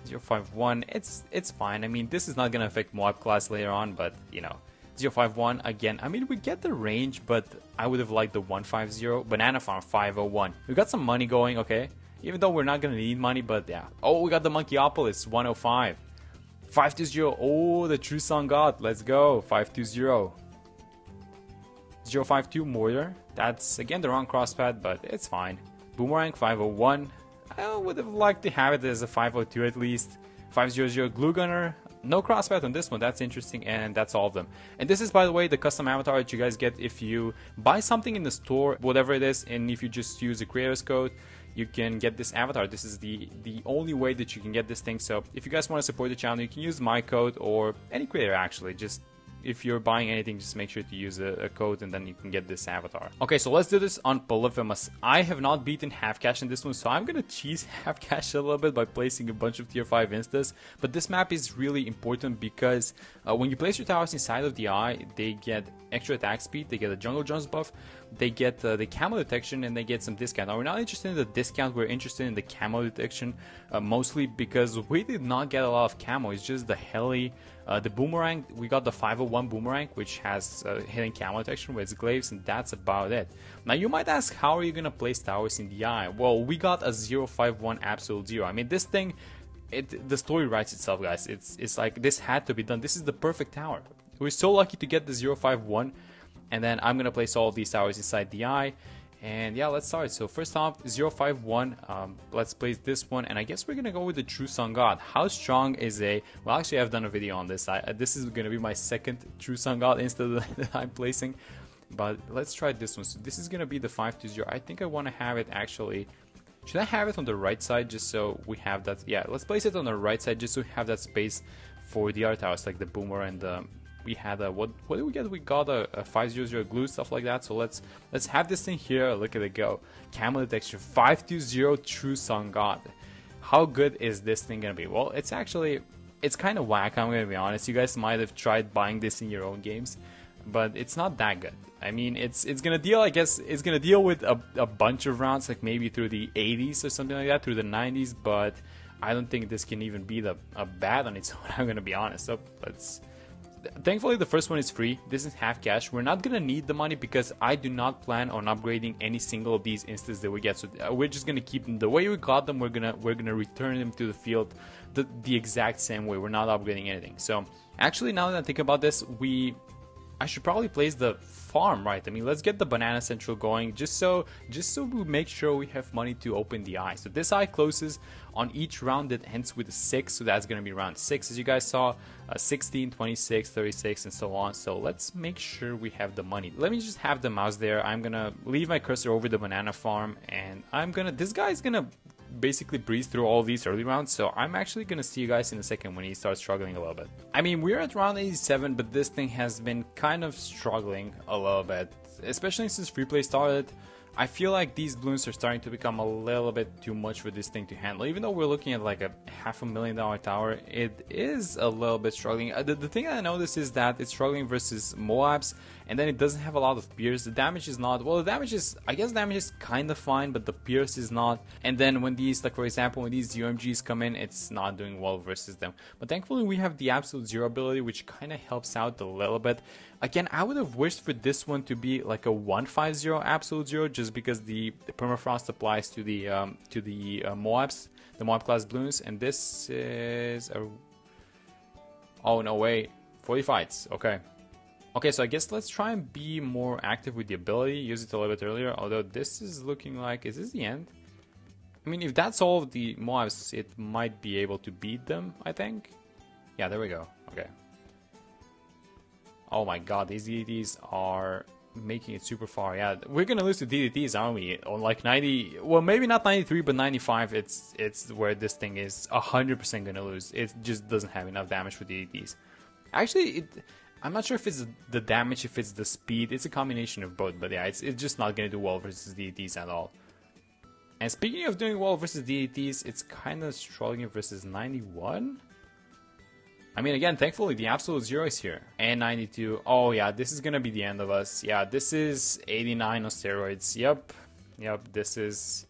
[SPEAKER 1] 051, it's fine. I mean, this is not gonna affect Moab class later on, but you know. 051, again, I mean, we get the range, but I would have liked the 150. Banana Farm 501. We got some money going, okay. Even though we're not gonna need money, but yeah. Oh, we got the Monkeyopolis 105. 520, oh, the True Sun God, let's go. 520. 052 Mortar, that's again the wrong crosspad, but it's fine. Boomerang 501, I would have liked to have it as a 502 at least. 500 Glue Gunner, no crosspad on this one, that's interesting, and that's all of them. And this is, by the way, the custom avatar that you guys get if you buy something in the store, whatever it is, and if you just use the creator's code, you can get this avatar. This is the only way that you can get this thing. So if you guys want to support the channel, you can use my code or any creator actually. Just if you're buying anything, just make sure to use a code and then you can get this avatar. Okay, so let's do this on Polyphemus. I have not beaten half cash in this one, so I'm gonna cheese half cash a little bit by placing a bunch of tier 5 instas. But this map is really important because when you place your towers inside of the eye, they get extra attack speed, they get a jungle jumps buff, they get the camo detection, and they get some discount. Now we're not interested in the discount, we're interested in the camo detection, mostly because we did not get a lot of camo. It's just the heli, the boomerang. We got the 501 boomerang, which has hidden camo detection with its glaives, and that's about it. Now you might ask, how are you gonna place towers in the eye? Well, we got a 051 absolute zero. I mean, this thing, the story writes itself, guys. It's like this had to be done. This is the perfect tower. We're so lucky to get the 051, and then I'm gonna place all of these towers inside the eye. And yeah, let's start. So first off, 051, let's place this one, and I guess we're gonna go with the True Sun God. How strong is a, well, actually I've done a video on this. This is gonna be my second True Sun God instead of that I'm placing, but let's try this one. So this is gonna be the 520. I think I want to have it actually, should I have it on the right side just so we have that? Yeah, let's place it on the right side just so we have that space for the other towers like the boomer and the, we had a, what did we get? We got a 500 glue, stuff like that. So let's have this thing here. Look at it go. Camo detection 520 True Sun God. how good is this thing gonna be? Well, it's actually, it's kind of whack, I'm gonna be honest. You guys might have tried buying this in your own games, but it's not that good. I mean, it's gonna deal, I guess, it's gonna deal with a bunch of rounds, like maybe through the 80s or something like that, through the 90s, but I don't think this can even be a bad on its own, I'm gonna be honest. So let's... Thankfully, the first one is free. This is half cash. We're not gonna need the money because I do not plan on upgrading any single of these instants that we get. So we're just gonna keep them the way we got them. We're gonna return them to the field the exact same way. We're not upgrading anything. So actually, now that I think about this, I should probably place the farm, right? I mean, let's get the banana central going just so we make sure we have money to open the eye. So this eye closes on each round that ends with a 6, so that's going to be round 6 as you guys saw, 16, 26, 36 and so on. So let's make sure we have the money. Let me just have the mouse there. I'm going to leave my cursor over the banana farm, and this guy's going to basically breeze through all these early rounds, so I'm actually gonna see you guys in a second when he starts struggling a little bit. I mean, we're at round 87, but this thing has been kind of struggling a little bit, especially since free play started. I feel like these balloons are starting to become a little bit too much for this thing to handle. Even though we're looking at like a $500,000 tower, it is a little bit struggling. The thing that I noticed is that it's struggling versus Moabs, and then it doesn't have a lot of pierce. The damage is not, well, the damage is, I guess damage is kind of fine, but the pierce is not. And then when these, like for example, when these UMGs come in, it's not doing well versus them. But thankfully we have the absolute zero ability, which kind of helps out a little bit. Again, I would have wished for this one to be like a 150 absolute zero, just because the permafrost applies to the Moabs, the Moab class balloons, and this is a, oh no way, 40 fights. Okay, so I guess let's try and be more active with the ability, use it a little bit earlier, although this is looking like, is this the end? I mean, if that's all of the Moabs, it might be able to beat them, I think. Yeah, there we go. Okay. Oh my god, these DDTs are making it super far. Yeah, we're gonna lose to DDTs, aren't we? On like 90, well, maybe not 93, but 95, it's where this thing is 100% gonna lose. It just doesn't have enough damage for DDTs. Actually, I'm not sure if it's the damage, if it's the speed. It's a combination of both, but yeah, it's just not gonna do well versus DDTs at all. And speaking of doing well versus DDTs, it's kind of struggling versus 91. I mean, again, thankfully the absolute zero is here. And 92. Oh yeah, this is gonna be the end of us. Yeah, this is 89 on steroids. Yep, this is...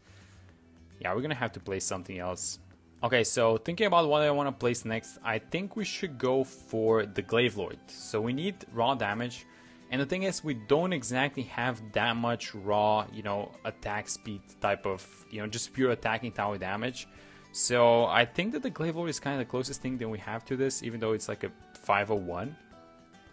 [SPEAKER 1] yeah, we're gonna have to play something else. Okay, so thinking about what I want to place next, I think we should go for the Glaive Lord. So we need raw damage. And the thing is, we don't exactly have that much raw, you know, attack speed type of, you know, just pure attacking tower damage. So I think that the Glaive Lord is kind of the closest thing that we have to this, even though it's like a 501.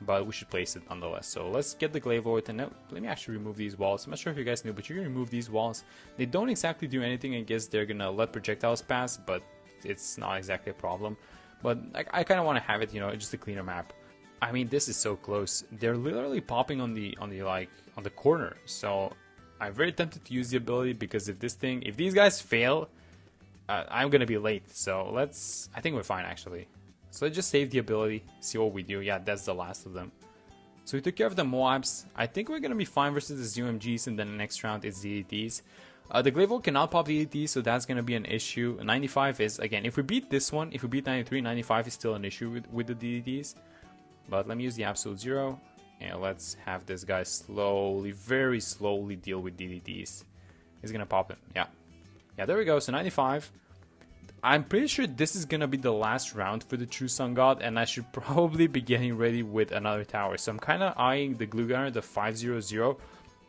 [SPEAKER 1] But we should place it nonetheless. So let's get the Glaive Lord, and now, let me actually remove these walls. I'm not sure if you guys knew, but you can remove these walls. They don't exactly do anything. I guess they're gonna let projectiles pass, but it's not exactly a problem. But I kind of want to have it, you know, just a cleaner map. I mean, this is so close. They're literally popping on the corner. So I'm very tempted to use the ability, because if these guys fail, I'm gonna be late. So I think we're fine actually. So let's just save the ability, see what we do. Yeah, that's the last of them. So we took care of the Moabs. I think we're gonna be fine versus the UMGs, and then the next round it's DDTs. The Glaive Lord cannot pop DDTs, so that's gonna be an issue. 95 is, again, if we beat this one, if we beat 93, 95 is still an issue with the DDTs. But let me use the absolute zero, and let's have this guy slowly, very slowly deal with DDTs. He's gonna pop him. Yeah, there we go. So 95. I'm pretty sure this is gonna be the last round for the True Sun God, and I should probably be getting ready with another tower. So I'm kind of eyeing the Glue Gunner, the 500,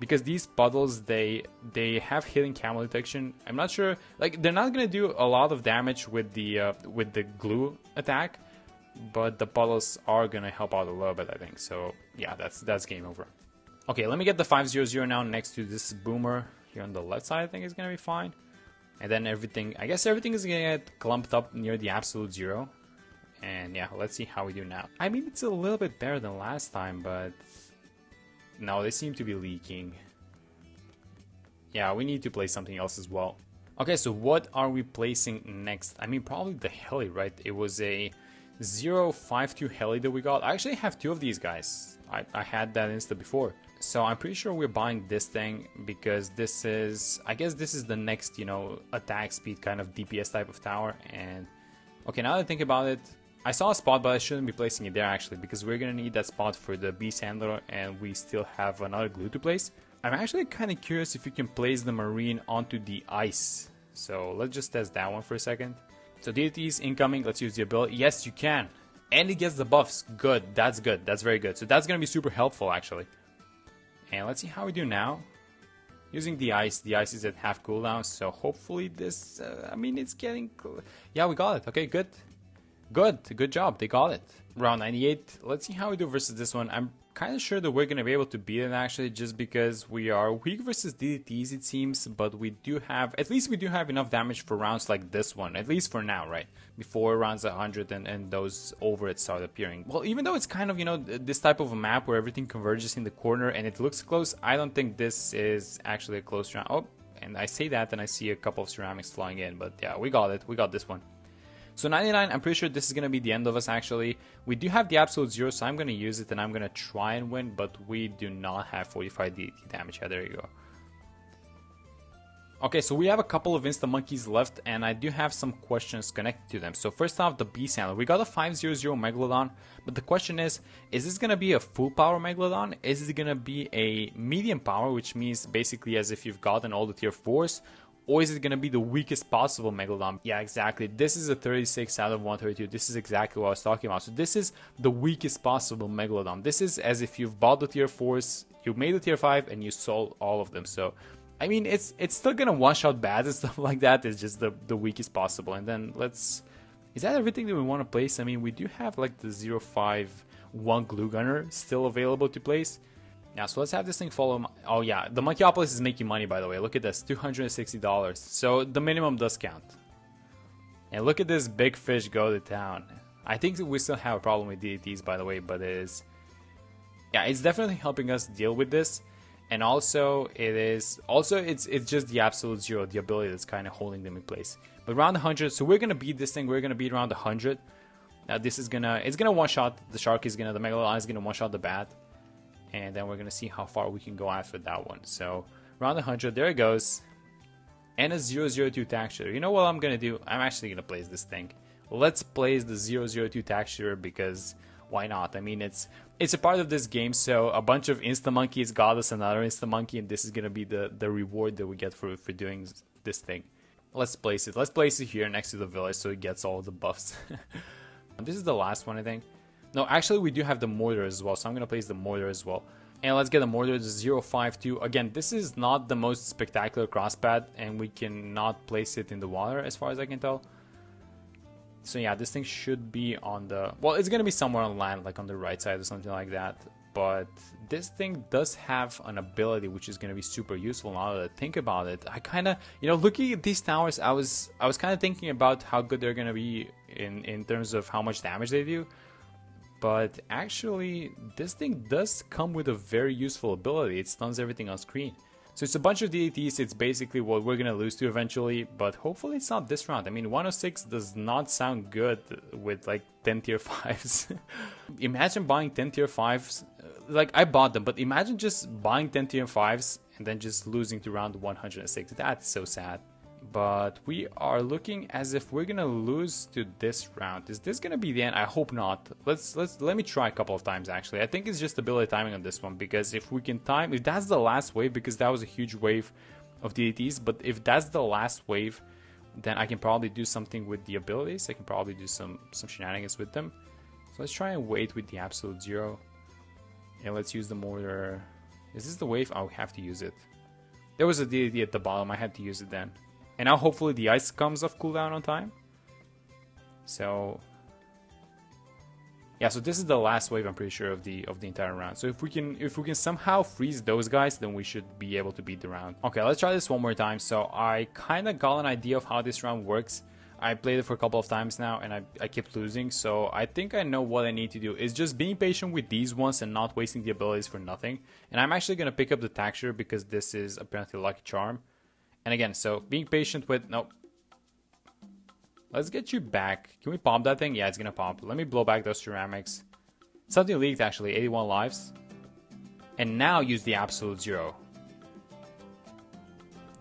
[SPEAKER 1] because these puddles, they have hidden camel detection. I'm not sure, like, they're not gonna do a lot of damage with the glue attack, but the puddles are gonna help out a little bit, I think. So yeah, that's game over. Okay, let me get the 500 now next to this boomer here on the left side. I think it's gonna be fine. And then everything, I guess everything is gonna get clumped up near the absolute zero. And yeah, let's see how we do now. I mean, it's a little bit better than last time, but no, they seem to be leaking. Yeah, we need to play something else as well. Okay, so what are we placing next? I mean, probably the heli, right? It was a 052 heli that we got. I actually have two of these guys. I had that insta before. So I'm pretty sure we're buying this thing because this is, I guess this is the next, you know, attack speed kind of DPS type of tower. And okay, now that I think about it, I saw a spot, but I shouldn't be placing it there actually, because we're gonna need that spot for the beast handler, and we still have another glue to place. I'm actually kind of curious if you can place the marine onto the ice. So let's just test that one for a second. So DDT's incoming, let's use the ability. Yes, you can. And it gets the buffs. Good, that's good, that's very good. So that's gonna be super helpful actually. And let's see how we do now. Using the ice is at half cooldown, so hopefully this, I mean, it's getting, yeah, we got it. Okay, good. Good job, they got it. Round 98, let's see how we do versus this one. I'm kind of sure that we're going to be able to beat it actually, just because we are weak versus DDTs it seems, but we do have, at least we do have enough damage for rounds like this one, at least for now, right? Before rounds 100 and those over it start appearing. Well, even though it's kind of, you know, this type of a map where everything converges in the corner and it looks close, I don't think this is actually a close round. Oh, and I say that and I see a couple of ceramics flying in, but yeah, we got it, we got this one. So 99, I'm pretty sure this is going to be the end of us actually. We do have the absolute zero, so I'm going to use it and I'm going to try and win, but we do not have 45 DDT damage. Yeah, there you go. Okay, so we have a couple of insta monkeys left, and I do have some questions connected to them. So first off, the beast handler. We got a 500 Megalodon, but the question is this going to be a full power Megalodon? Is it going to be a medium power, which means basically as if you've gotten all the tier 4s? Or is it going to be the weakest possible Megalodon? Yeah, exactly. This is a 36 out of 132. This is exactly what I was talking about. So this is the weakest possible Megalodon. This is as if you've bought the tier 4s, you made the tier 5, and you sold all of them. So, I mean, it's still going to one-shot bad and stuff like that. It's just the weakest possible. And then let's... Is that everything that we want to place? I mean, we do have like the 051 glue gunner still available to place. Yeah, so let's have this thing follow. Oh yeah, the Monkeyopolis is making money, by the way. Look at this, $260. So the minimum does count. And look at this big fish go to town. I think we still have a problem with DDTs, by the way, but it is... Yeah, it's definitely helping us deal with this. And also, it's just the absolute zero, the ability that's kind of holding them in place. But around 100, so we're going to beat this thing. We're going to beat around 100. Now this is going to... It's going to one-shot the shark, the Megalodon is going to one-shot the bat. And then we're going to see how far we can go after that one. So, round 100, there it goes. And a 002 texture. You know what I'm going to do? I'm actually going to place this thing. Let's place the 002 texture because why not? I mean, it's a part of this game, so a bunch of insta-monkeys got us another insta-monkey, and this is going to be the reward that we get for doing this thing. Let's place it. Let's place it here next to the village so it gets all the buffs. This is the last one, I think. No, actually, we do have the mortar as well, so I'm going to place the mortar as well. And let's get the mortar to 052. Again, this is not the most spectacular crosspad, and we cannot place it in the water as far as I can tell. So yeah, this thing should be on the... Well, it's going to be somewhere on land, like on the right side or something like that. But this thing does have an ability which is going to be super useful now that I think about it. I kind of, you know, looking at these towers, I was kind of thinking about how good they're going to be in terms of how much damage they do. But actually, this thing does come with a very useful ability. It stuns everything on screen. So it's a bunch of DDTs. It's basically what we're going to lose to eventually. But hopefully it's not this round. I mean, 106 does not sound good with like 10 tier 5s. Imagine buying 10 tier 5s. Like, I bought them. But imagine just buying 10 tier 5s and then just losing to round 106. That's so sad. But we are looking as if we're gonna lose to this round. Is this gonna be the end? I hope not. Let me try a couple of times actually. I think it's just ability timing on this one, because if we can time, if that's the last wave, because that was a huge wave of DDTs, but if that's the last wave, then I can probably do something with the abilities. I can probably do some shenanigans with them. So let's try and wait with the absolute zero. And let's use the mortar. Is this the wave? Oh, we have to use it. There was a DDT at the bottom. I had to use it then. And now hopefully the ice comes off cooldown on time. So yeah, so this is the last wave, I'm pretty sure, of the entire round. So if we can somehow freeze those guys, then we should be able to beat the round. Okay, let's try this one more time. So I kind of got an idea of how this round works. I played it for a couple of times now and I kept losing. So I think I know what I need to do. Is just being patient with these ones and not wasting the abilities for nothing. And I'm actually going to pick up the texture because this is apparently Lucky Charm. And again, so being patient with... Nope. Let's get you back. Can we pop that thing? Yeah, it's gonna pop. Let me blow back those ceramics. Something leaked actually. 81 lives. and now use the absolute zero.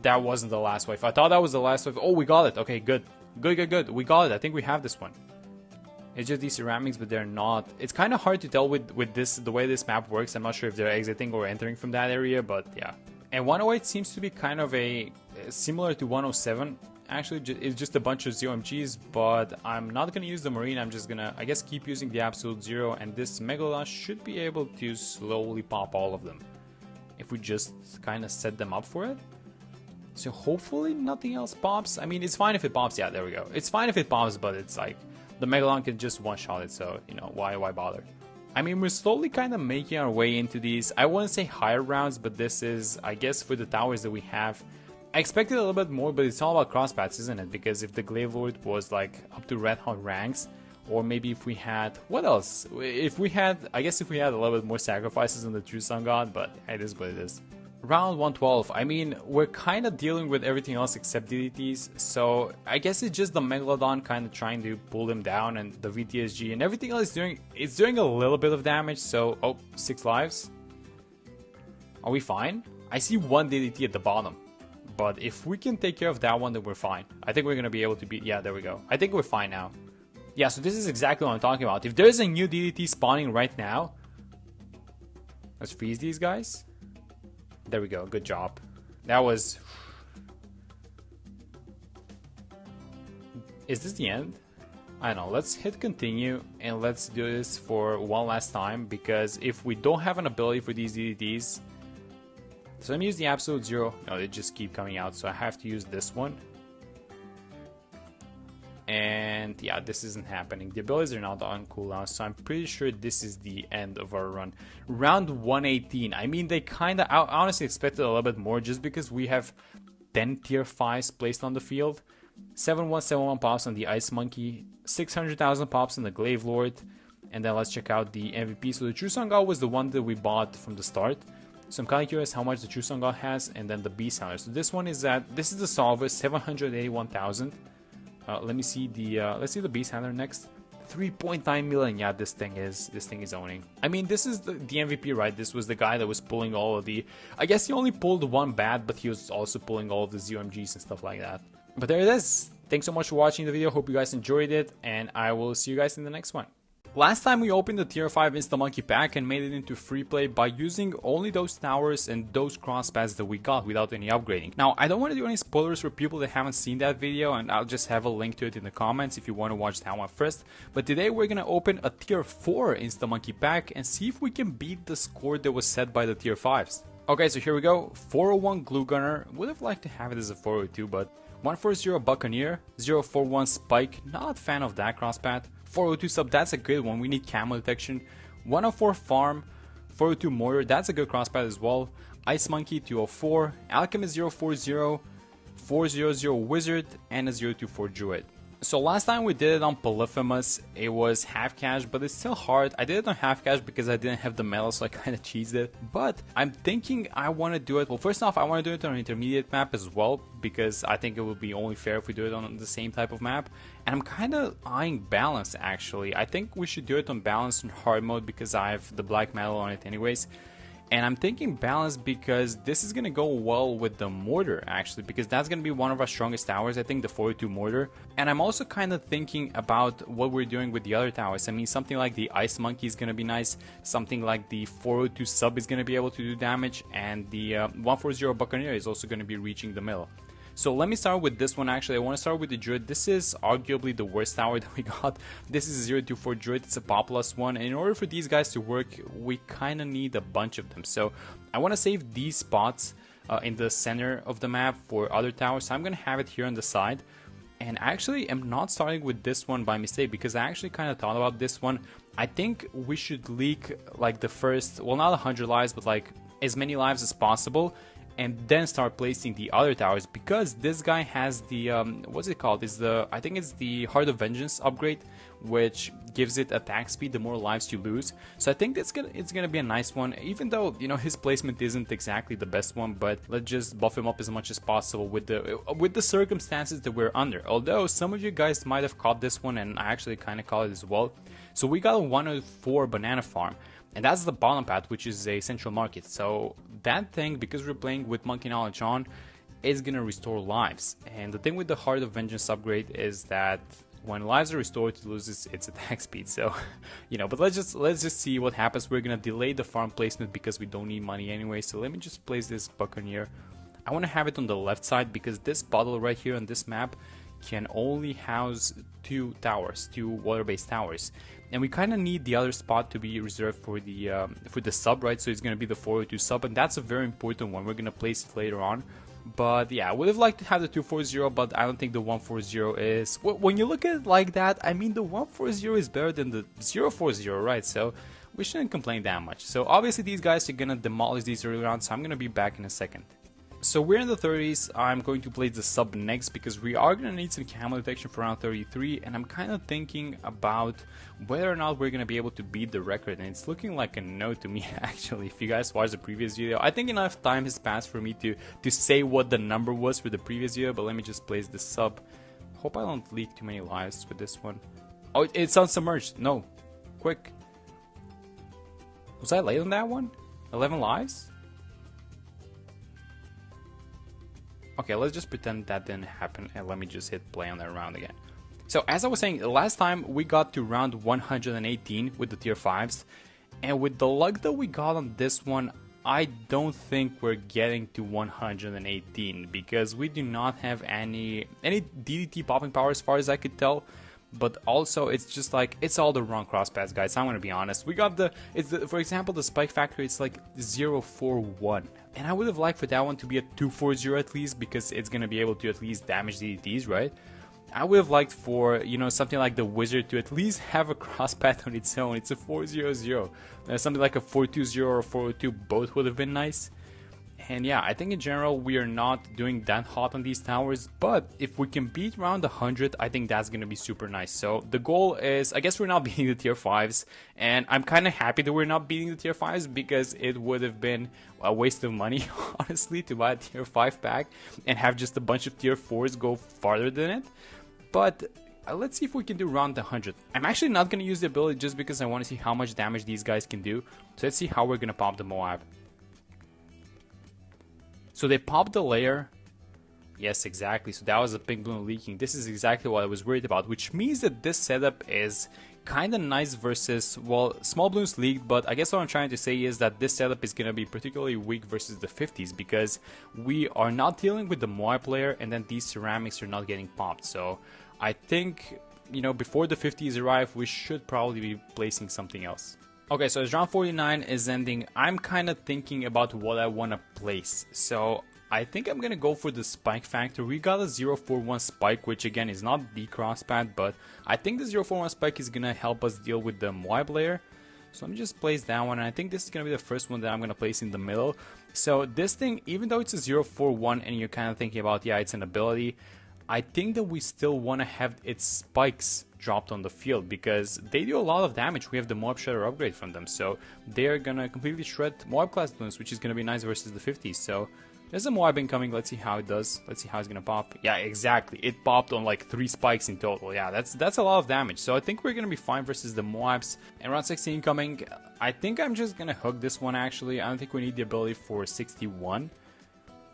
[SPEAKER 1] That wasn't the last wave. I thought that was the last wave. Oh, we got it. Okay, good. Good. We got it. I think we have this one. It's just these ceramics, but they're not. It's kind of hard to tell with this, the way this map works. I'm not sure if they're exiting or entering from that area, but yeah. And 108 seems to be kind of a similar to 107. Actually, it's just a bunch of ZOMGs, but I'm not going to use the Marine. I'm just going to, I guess, keep using the absolute zero, and this Megalodon should be able to slowly pop all of them if we just kind of set them up for it. So hopefully nothing else pops. I mean, it's fine if it pops. Yeah, there we go. It's fine if it pops, but it's like the Megalodon can just one-shot it, so, you know, why bother? I mean, we're slowly kind of making our way into these, I wouldn't say higher rounds, but this is, I guess, for the towers that we have. I expected a little bit more, but it's all about crosspaths, isn't it? Because if the Glaive Lord was like up to red hot ranks, or maybe if we had, what else? If we had, I guess if we had a little bit more sacrifices on the True Sun God, but it is what it is. Round 112, I mean, we're kind of dealing with everything else except DDTs, so I guess it's just the Megalodon kind of trying to pull them down, and the VTSG and everything else is doing a little bit of damage, so, oh, 6 lives. Are we fine? I see one DDT at the bottom. But if we can take care of that one, then we're fine. I think we're going to be able to beat... Yeah, there we go. I think we're fine now. Yeah, so this is exactly what I'm talking about. If there's a new DDT spawning right now... Let's freeze these guys. There we go. Good job. That was... Is this the end? I don't know. Let's hit continue and let's do this for one last time. Because if we don't have an ability for these DDTs... So let me use the absolute zero. No, they just keep coming out, so I have to use this one. And yeah, this isn't happening. The abilities are not on cooldown, so I'm pretty sure this is the end of our run. Round 118. I mean, they kind of... I honestly expected a little bit more just because we have 10 tier 5s placed on the field. 7171 pops on the Ice Monkey. 600,000 pops on the Glaive Lord. And then let's check out the MVP. So the True Sun God was the one that we bought from the start. So I'm kind of curious how much the True Sun God has, and then the Beast Hunter. So this one is this is the Solver, 781,000. Let me see the let's see the Beast Hunter next. 3.9 million. Yeah, this thing is owning. I mean, this is the MVP, right? This was the guy that was pulling all of the. I guess he only pulled one bad, but he was also pulling all of the ZOMGs and stuff like that. But there it is. Thanks so much for watching the video. Hope you guys enjoyed it, and I will see you guys in the next one. Last time we opened the tier 5 Insta Monkey pack and made it into free play by using only those towers and those crosspaths that we got without any upgrading. Now, I don't want to do any spoilers for people that haven't seen that video, and I'll just have a link to it in the comments if you want to watch that one first. But today we're going to open a tier 4 Insta Monkey pack and see if we can beat the score that was set by the tier 5s. Okay, so here we go. 401 Glue Gunner. Would have liked to have it as a 402, but 140 Buccaneer, 041 Spike. Not a fan of that crosspath. 402 Sub, that's a good one. We need camo detection. 104 Farm, 402 Mortar, that's a good crosspath as well. Ice Monkey 204, Alchemist 040, 400 Wizard, and a 024 Druid. So last time we did it on Polyphemus, it was half cash, but it's still hard. I did it on half cash because I didn't have the metal, so I kind of cheesed it. But I'm thinking I want to do it, well, first off, I want to do it on an intermediate map as well, because I think it would be only fair if we do it on the same type of map. And I'm kind of eyeing balance, actually. I think we should do it on balance in hard mode because I have the black metal on it anyways. And I'm thinking balance because this is going to go well with the mortar, actually, because that's going to be one of our strongest towers, I think, the 402 mortar. And I'm also kind of thinking about what we're doing with the other towers. I mean, something like the Ice Monkey is going to be nice, something like the 402 Sub is going to be able to do damage, and the 140 Buccaneer is also going to be reaching the middle. So let me start with this one. Actually, I want to start with the Druid. This is arguably the worst tower that we got. This is a 024 Druid. It's a populous one. And in order for these guys to work, we kind of need a bunch of them. So I want to save these spots in the center of the map for other towers. So I'm going to have it here on the side. And actually, I'm not starting with this one by mistake because I actually kind of thought about this one. I think we should leak like the first, well, not 100 lives, but like as many lives as possible. And then start placing the other towers because this guy has the what's it called? It's the, I think it's the Heart of Vengeance upgrade, which gives it attack speed the more lives you lose. So I think it's gonna be a nice one, even though, you know, his placement isn't exactly the best one. But let's just buff him up as much as possible with the circumstances that we're under. Although some of you guys might have caught this one, and I actually kind of caught it as well. So we got a 104 Banana Farm. And that's the bottom path, which is a central market. So that thing, because we're playing with Monkey Knowledge on, is gonna restore lives. And the thing with the Heart of Vengeance upgrade is that when lives are restored, it loses its attack speed. So, you know, but let's just see what happens. We're gonna delay the farm placement because we don't need money anyway. So let me just place this Buccaneer. I want to have it on the left side because this bottle right here on this map can only house two water-based towers, and we kind of need the other spot to be reserved for the sub, right? So it's going to be the 402 sub, and that's a very important one. We're going to place it later on. But yeah, I would have liked to have the 240, but I don't think the 140 is. When you look at it like that, I mean, the 140 is better than the 040, right? So we shouldn't complain that much. So obviously these guys are going to demolish these early rounds, so I'm going to be back in a second. So we're in the 30s, I'm going to place the sub next because we are going to need some camo detection for round 33, and I'm kind of thinking about whether or not we're going to be able to beat the record, and it's looking like a no to me actually. If you guys watched the previous video, I think enough time has passed for me to say what the number was for the previous video, but let me just place the sub. Hope I don't leak too many lives with this one. Oh, it's unsubmerged. No. Quick. Was I late on that one? 11 lives? Okay, let's just pretend that didn't happen, and let me just hit play on that round again. So as I was saying, last time we got to round 118 with the tier 5s, and with the luck that we got on this one, I don't think we're getting to 118 because we do not have any DDT popping power as far as I could tell. But also, it's just like, it's all the wrong cross paths, guys. I'm gonna be honest. We got for example, the spike factor, it's like 041. And I would have liked for that one to be a 240 at least, because it's gonna be able to at least damage DDTs, right? I would have liked for, you know, something like the wizard to at least have a cross path on its own. It's a 400. Something like a 420 or 402, both would have been nice. And yeah, I think in general we are not doing that hot on these towers, but if we can beat around 100, I think that's going to be super nice. So the goal is, I guess we're not beating the tier 5s, and I'm kind of happy that we're not beating the tier 5s because it would have been a waste of money, honestly, to buy a tier 5 pack and have just a bunch of tier 4s go farther than it. But let's see if we can do around 100. I'm actually not going to use the ability just because I want to see how much damage these guys can do. So let's see how we're going to pop the Moab. So they popped the layer. Yes, exactly. So that was a pink balloon leaking. This is exactly what I was worried about, which means that this setup is kind of nice versus, well, small balloons leaked, but I guess what I'm trying to say is that this setup is going to be particularly weak versus the 50s because we are not dealing with the Moai player, and then these ceramics are not getting popped. So I think, you know, before the 50s arrive, we should probably be placing something else. Okay, so as round 49 is ending, I'm kind of thinking about what I want to place. So I think I'm going to go for the spike factor. We got a 041 spike, which again is not the cross path, but I think the 041 spike is going to help us deal with the Moab layer. So let me just place that one, and I think this is going to be the first one that I'm going to place in the middle. So this thing, even though it's a 041 and you're kind of thinking about, yeah, it's an ability, I think that we still want to have its spikes dropped on the field because they do a lot of damage. We have the Moab Shredder upgrade from them, so they're gonna completely shred Moab class balloons, which is gonna be nice versus the 50s. So there's a Moab incoming. Let's see how it does. Let's see how it's gonna pop. Yeah, exactly. It popped on like 3 spikes in total. Yeah, that's a lot of damage. So I think we're gonna be fine versus the Moabs. And round 16 incoming. I think I'm just gonna hook this one actually. I don't think we need the ability for 61.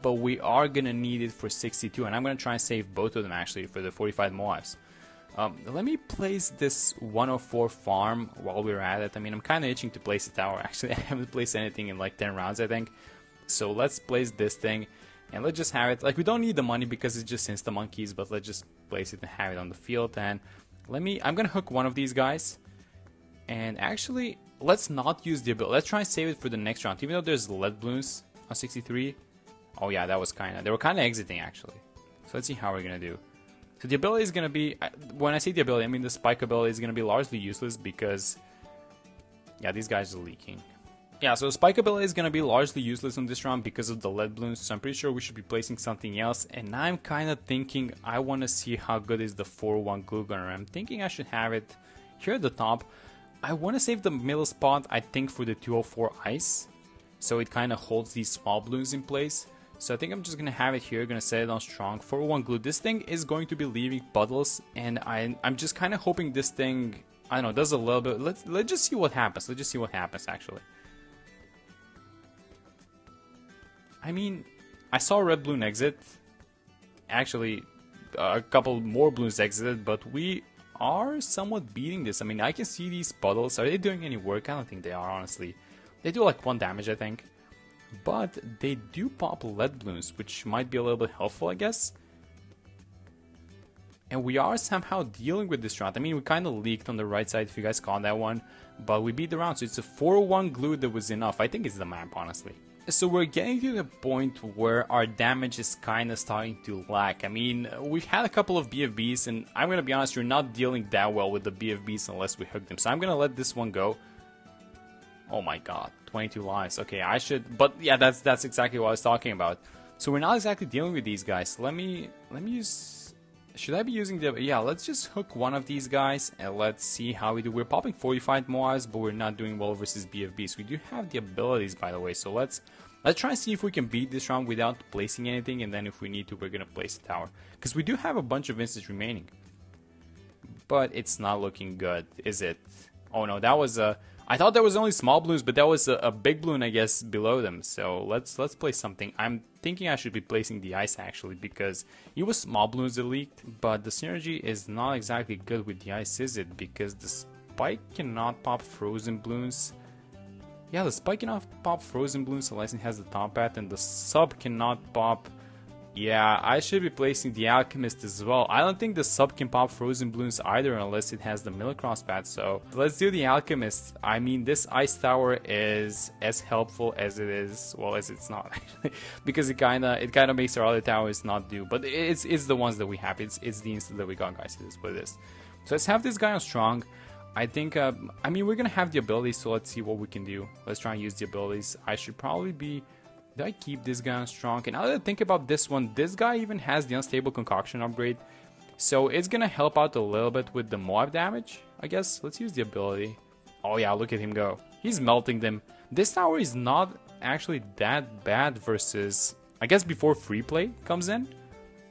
[SPEAKER 1] But we are gonna need it for 62, and I'm gonna try and save both of them actually for the 45 Moabs. Let me place this 104 farm while we're at it. I mean, I'm kind of itching to place a tower actually. I haven't placed anything in like 10 rounds, I think. So let's place this thing, and let's just have it. Like, we don't need the money because it's just insta monkeys, but let's just place it and have it on the field. And I'm gonna hook one of these guys, and actually let's not use the ability. Let's try and save it for the next round, even though there's lead balloons on 63. Oh yeah, that was they were kind of exiting actually. So let's see how we're gonna do. So the ability is gonna be, when I say the ability, I mean the spike ability is gonna be largely useless because, yeah, these guys are leaking. Yeah, so spike ability is gonna be largely useless in this round because of the lead balloons. So I'm pretty sure we should be placing something else. And now I'm kind of thinking I want to see how good is the 401 glue gunner. I'm thinking I should have it here at the top. I want to save the middle spot, I think, for the 204 ice, so it kind of holds these small balloons in place. So I think I'm just going to have it here, going to set it on strong. 401 glue. This thing is going to be leaving puddles, and I'm just kind of hoping this thing I don't know, does a little bit. Let's just see what happens. Let's just see what happens actually. I mean, I saw red balloon exit. Actually, a couple more balloons exited, but we are somewhat beating this. I mean, I can see these puddles. Are they doing any work? I don't think they are, honestly. They do like 1 damage, I think. But they do pop lead balloons, which might be a little bit helpful, I guess. And we are somehow dealing with this round. I mean, we kind of leaked on the right side, if you guys caught that one. But we beat the round, so it's a 4-1 glue that was enough. I think it's the map, honestly. So we're getting to the point where our damage is kind of starting to lack. I mean, we've had a couple of BFBs, and I'm going to be honest, you're not dealing that well with the BFBs unless we hook them. So I'm going to let this one go. Oh my god, 22 lives. Okay, I should... But yeah, that's exactly what I was talking about. So we're not exactly dealing with these guys. Let me use... Should I be using the... Yeah, let's just hook one of these guys and let's see how we do. We're popping 45 Moabs, but we're not doing well versus BFBs. We do have the abilities, by the way, so let's try and see if we can beat this round without placing anything, and then if we need to, we're gonna place a tower. Because we do have a bunch of instants remaining. But it's not looking good, is it? Oh no, that was a... I thought there was only small balloons, but that was a big balloon, I guess, below them. So let's place something. I'm thinking I should be placing the ice, actually, because it was small balloons that leaked. But the synergy is not exactly good with the ice, is it? Because the spike cannot pop frozen balloons. Yeah, the spike cannot pop frozen balloons unless it has the top hat, and the sub cannot pop... Yeah, I should be placing the Alchemist as well. I don't think the sub can pop frozen balloons either unless it has the Millicross pad, so let's do the Alchemist. I mean, this ice tower is as helpful as it is, well, as it's not actually, because it kinda makes our other towers not do, but it's the ones that we have. It's the instant that we got, guys. It is what it is. So let's have this guy on strong. I think, I mean, we're gonna have the abilities, so let's see what we can do. Let's try and use the abilities. I should probably be... Do I keep this guy on strong? And now that I think about this one, this guy even has the unstable concoction upgrade. So it's gonna help out a little bit with the Moab damage, I guess. Let's use the ability. Oh yeah, look at him go. He's melting them. This tower is not actually that bad versus, I guess, before free play comes in.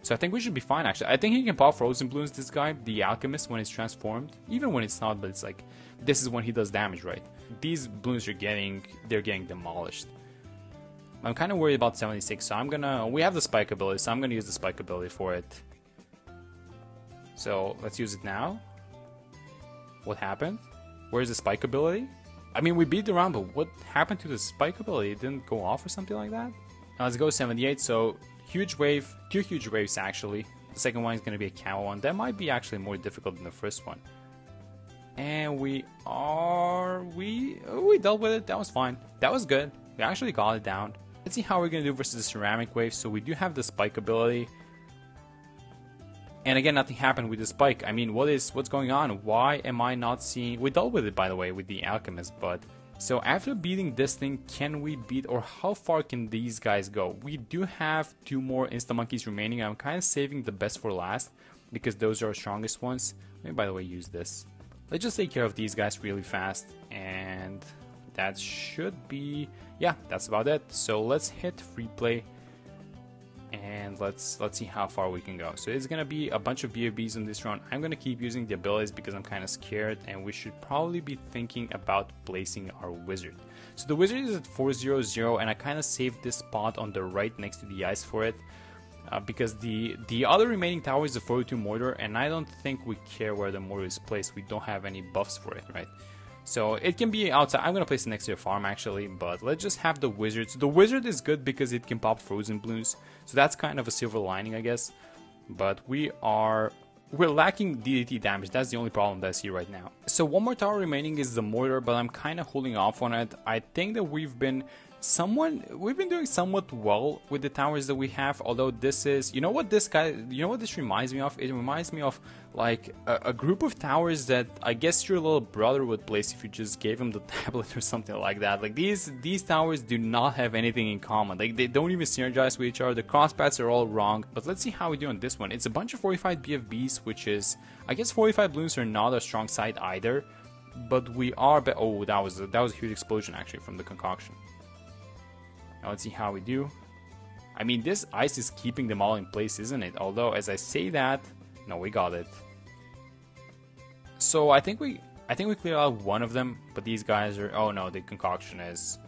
[SPEAKER 1] So I think we should be fine, actually. I think he can pop frozen balloons, this guy, the Alchemist, when it's transformed. Even when it's not, but it's like, this is when he does damage, right? These balloons they're getting demolished. I'm kind of worried about 76, so we have the spike ability, so I'm gonna use the spike ability for it. So let's use it now. What happened? Where's the spike ability? I mean, we beat the round, but what happened to the spike ability? It didn't go off or something like that? Now let's go 78, so huge wave, 2 huge waves actually. The second one is gonna be a camel one. That might be actually more difficult than the first one. And we dealt with it. That was fine. That was good. We actually got it down. Let's see how we're going to do versus the ceramic wave. So we do have the spike ability. And again, nothing happened with the spike. I mean, what's going on? Why am I not seeing... We dealt with it, by the way, with the Alchemist, but... So after beating this thing, can we beat... Or how far can these guys go? We do have 2 more Insta-Monkeys remaining. I'm kind of saving the best for last, because those are our strongest ones. Let me, by the way, use this. Let's just take care of these guys really fast. And... that should be... Yeah, that's about it. So let's hit free play and let's see how far we can go. So it's gonna be a bunch of BFBs in this round. I'm gonna keep using the abilities because I'm kind of scared, and we should probably be thinking about placing our wizard. So the wizard is at 400, and I kind of saved this spot on the right next to the ice for it, because the other remaining tower is the 42 mortar, and I don't think we care where the mortar is placed. We don't have any buffs for it, right? So it can be outside. I'm gonna place it next to the farm actually, but let's just have the wizard. So the wizard is good because it can pop frozen balloons. So that's kind of a silver lining, I guess. But we're lacking DDT damage. That's the only problem that I see right now. So one more tower remaining is the mortar, but I'm kind of holding off on it. I think that we've been doing somewhat well with the towers that we have, although this is, you know what this reminds me of? It reminds me of like a group of towers that I guess your little brother would place if you just gave him the tablet or something like that. Like these towers do not have anything in common. Like they don't even synergize with each other. The crosspaths are all wrong. But let's see how we do on this one. It's a bunch of 45 BFBs, which is, I guess 45 balloons are not a strong side either, but we are, oh, that was a huge explosion actually from the concoction. Now let's see how we do. I mean, this ice is keeping them all in place, isn't it? Although, as I say that, no, we got it. So I think I think we cleared out one of them, but these guys are... Oh no, the concoction is...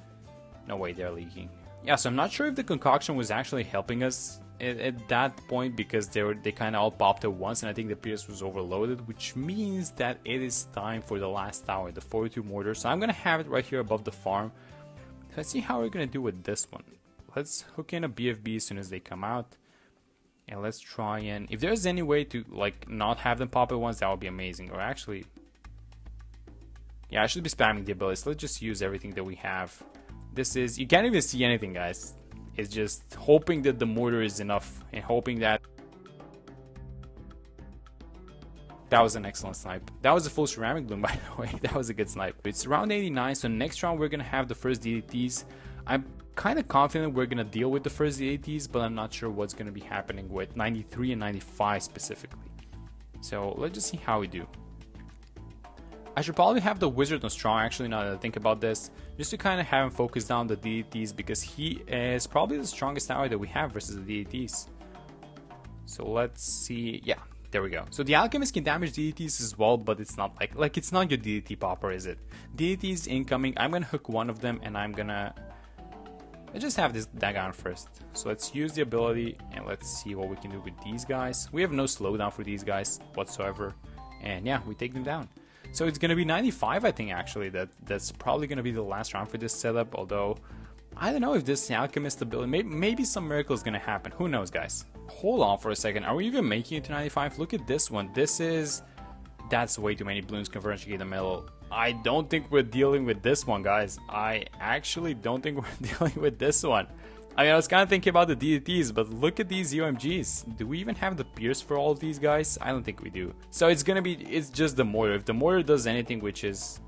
[SPEAKER 1] No way, they're leaking. Yeah, so I'm not sure if the concoction was actually helping us at that point, because they kind of all popped at once, and I think the Pierce was overloaded, which means that it is time for the last tower, the 42 mortar. So I'm gonna have it right here above the farm. Let's see how we're gonna do with this one. Let's hook in a BFB as soon as they come out, and let's try and... If there's any way to like not have them pop at once, that would be amazing. Or actually, yeah, I should be spamming the abilities. Let's just use everything that we have. This is... You can't even see anything, guys. It's just hoping that the mortar is enough, and hoping that... That was an excellent snipe. That was a full ceramic bloom, by the way. That was a good snipe. It's round 89, so next round we're gonna have the first DDTs. I'm kind of confident we're gonna deal with the first DDTs, but I'm not sure what's gonna be happening with 93 and 95 specifically. So let's just see how we do. I should probably have the wizard on strong, actually, now that I think about this, just to kind of have him focus down the DDTs, because he is probably the strongest tower that we have versus the DDTs. So let's see. Yeah, there we go. So the alchemist can damage DDTs as well, but it's not like it's not your DDT popper, is it? DDTs incoming. I'm gonna hook one of them, and let's just have that guy on first. So let's use the ability, and let's see what we can do with these guys. We have no slowdown for these guys whatsoever, and yeah, we take them down. So it's going to be 95, I think, actually. That's probably going to be the last round for this setup. Although, I don't know if this alchemist ability... Maybe some miracle is going to happen. Who knows, guys? Hold on for a second. Are we even making it to 95? Look at this one. This is... That's way too many balloons converging in the middle. I don't think we're dealing with this one, guys. I actually don't think we're dealing with this one. I mean, I was kind of thinking about the DDTs, but look at these UMGs. Do we even have the Pierce for all of these guys? I don't think we do. So it's gonna be, it's just the mortar. If the mortar does anything, which is,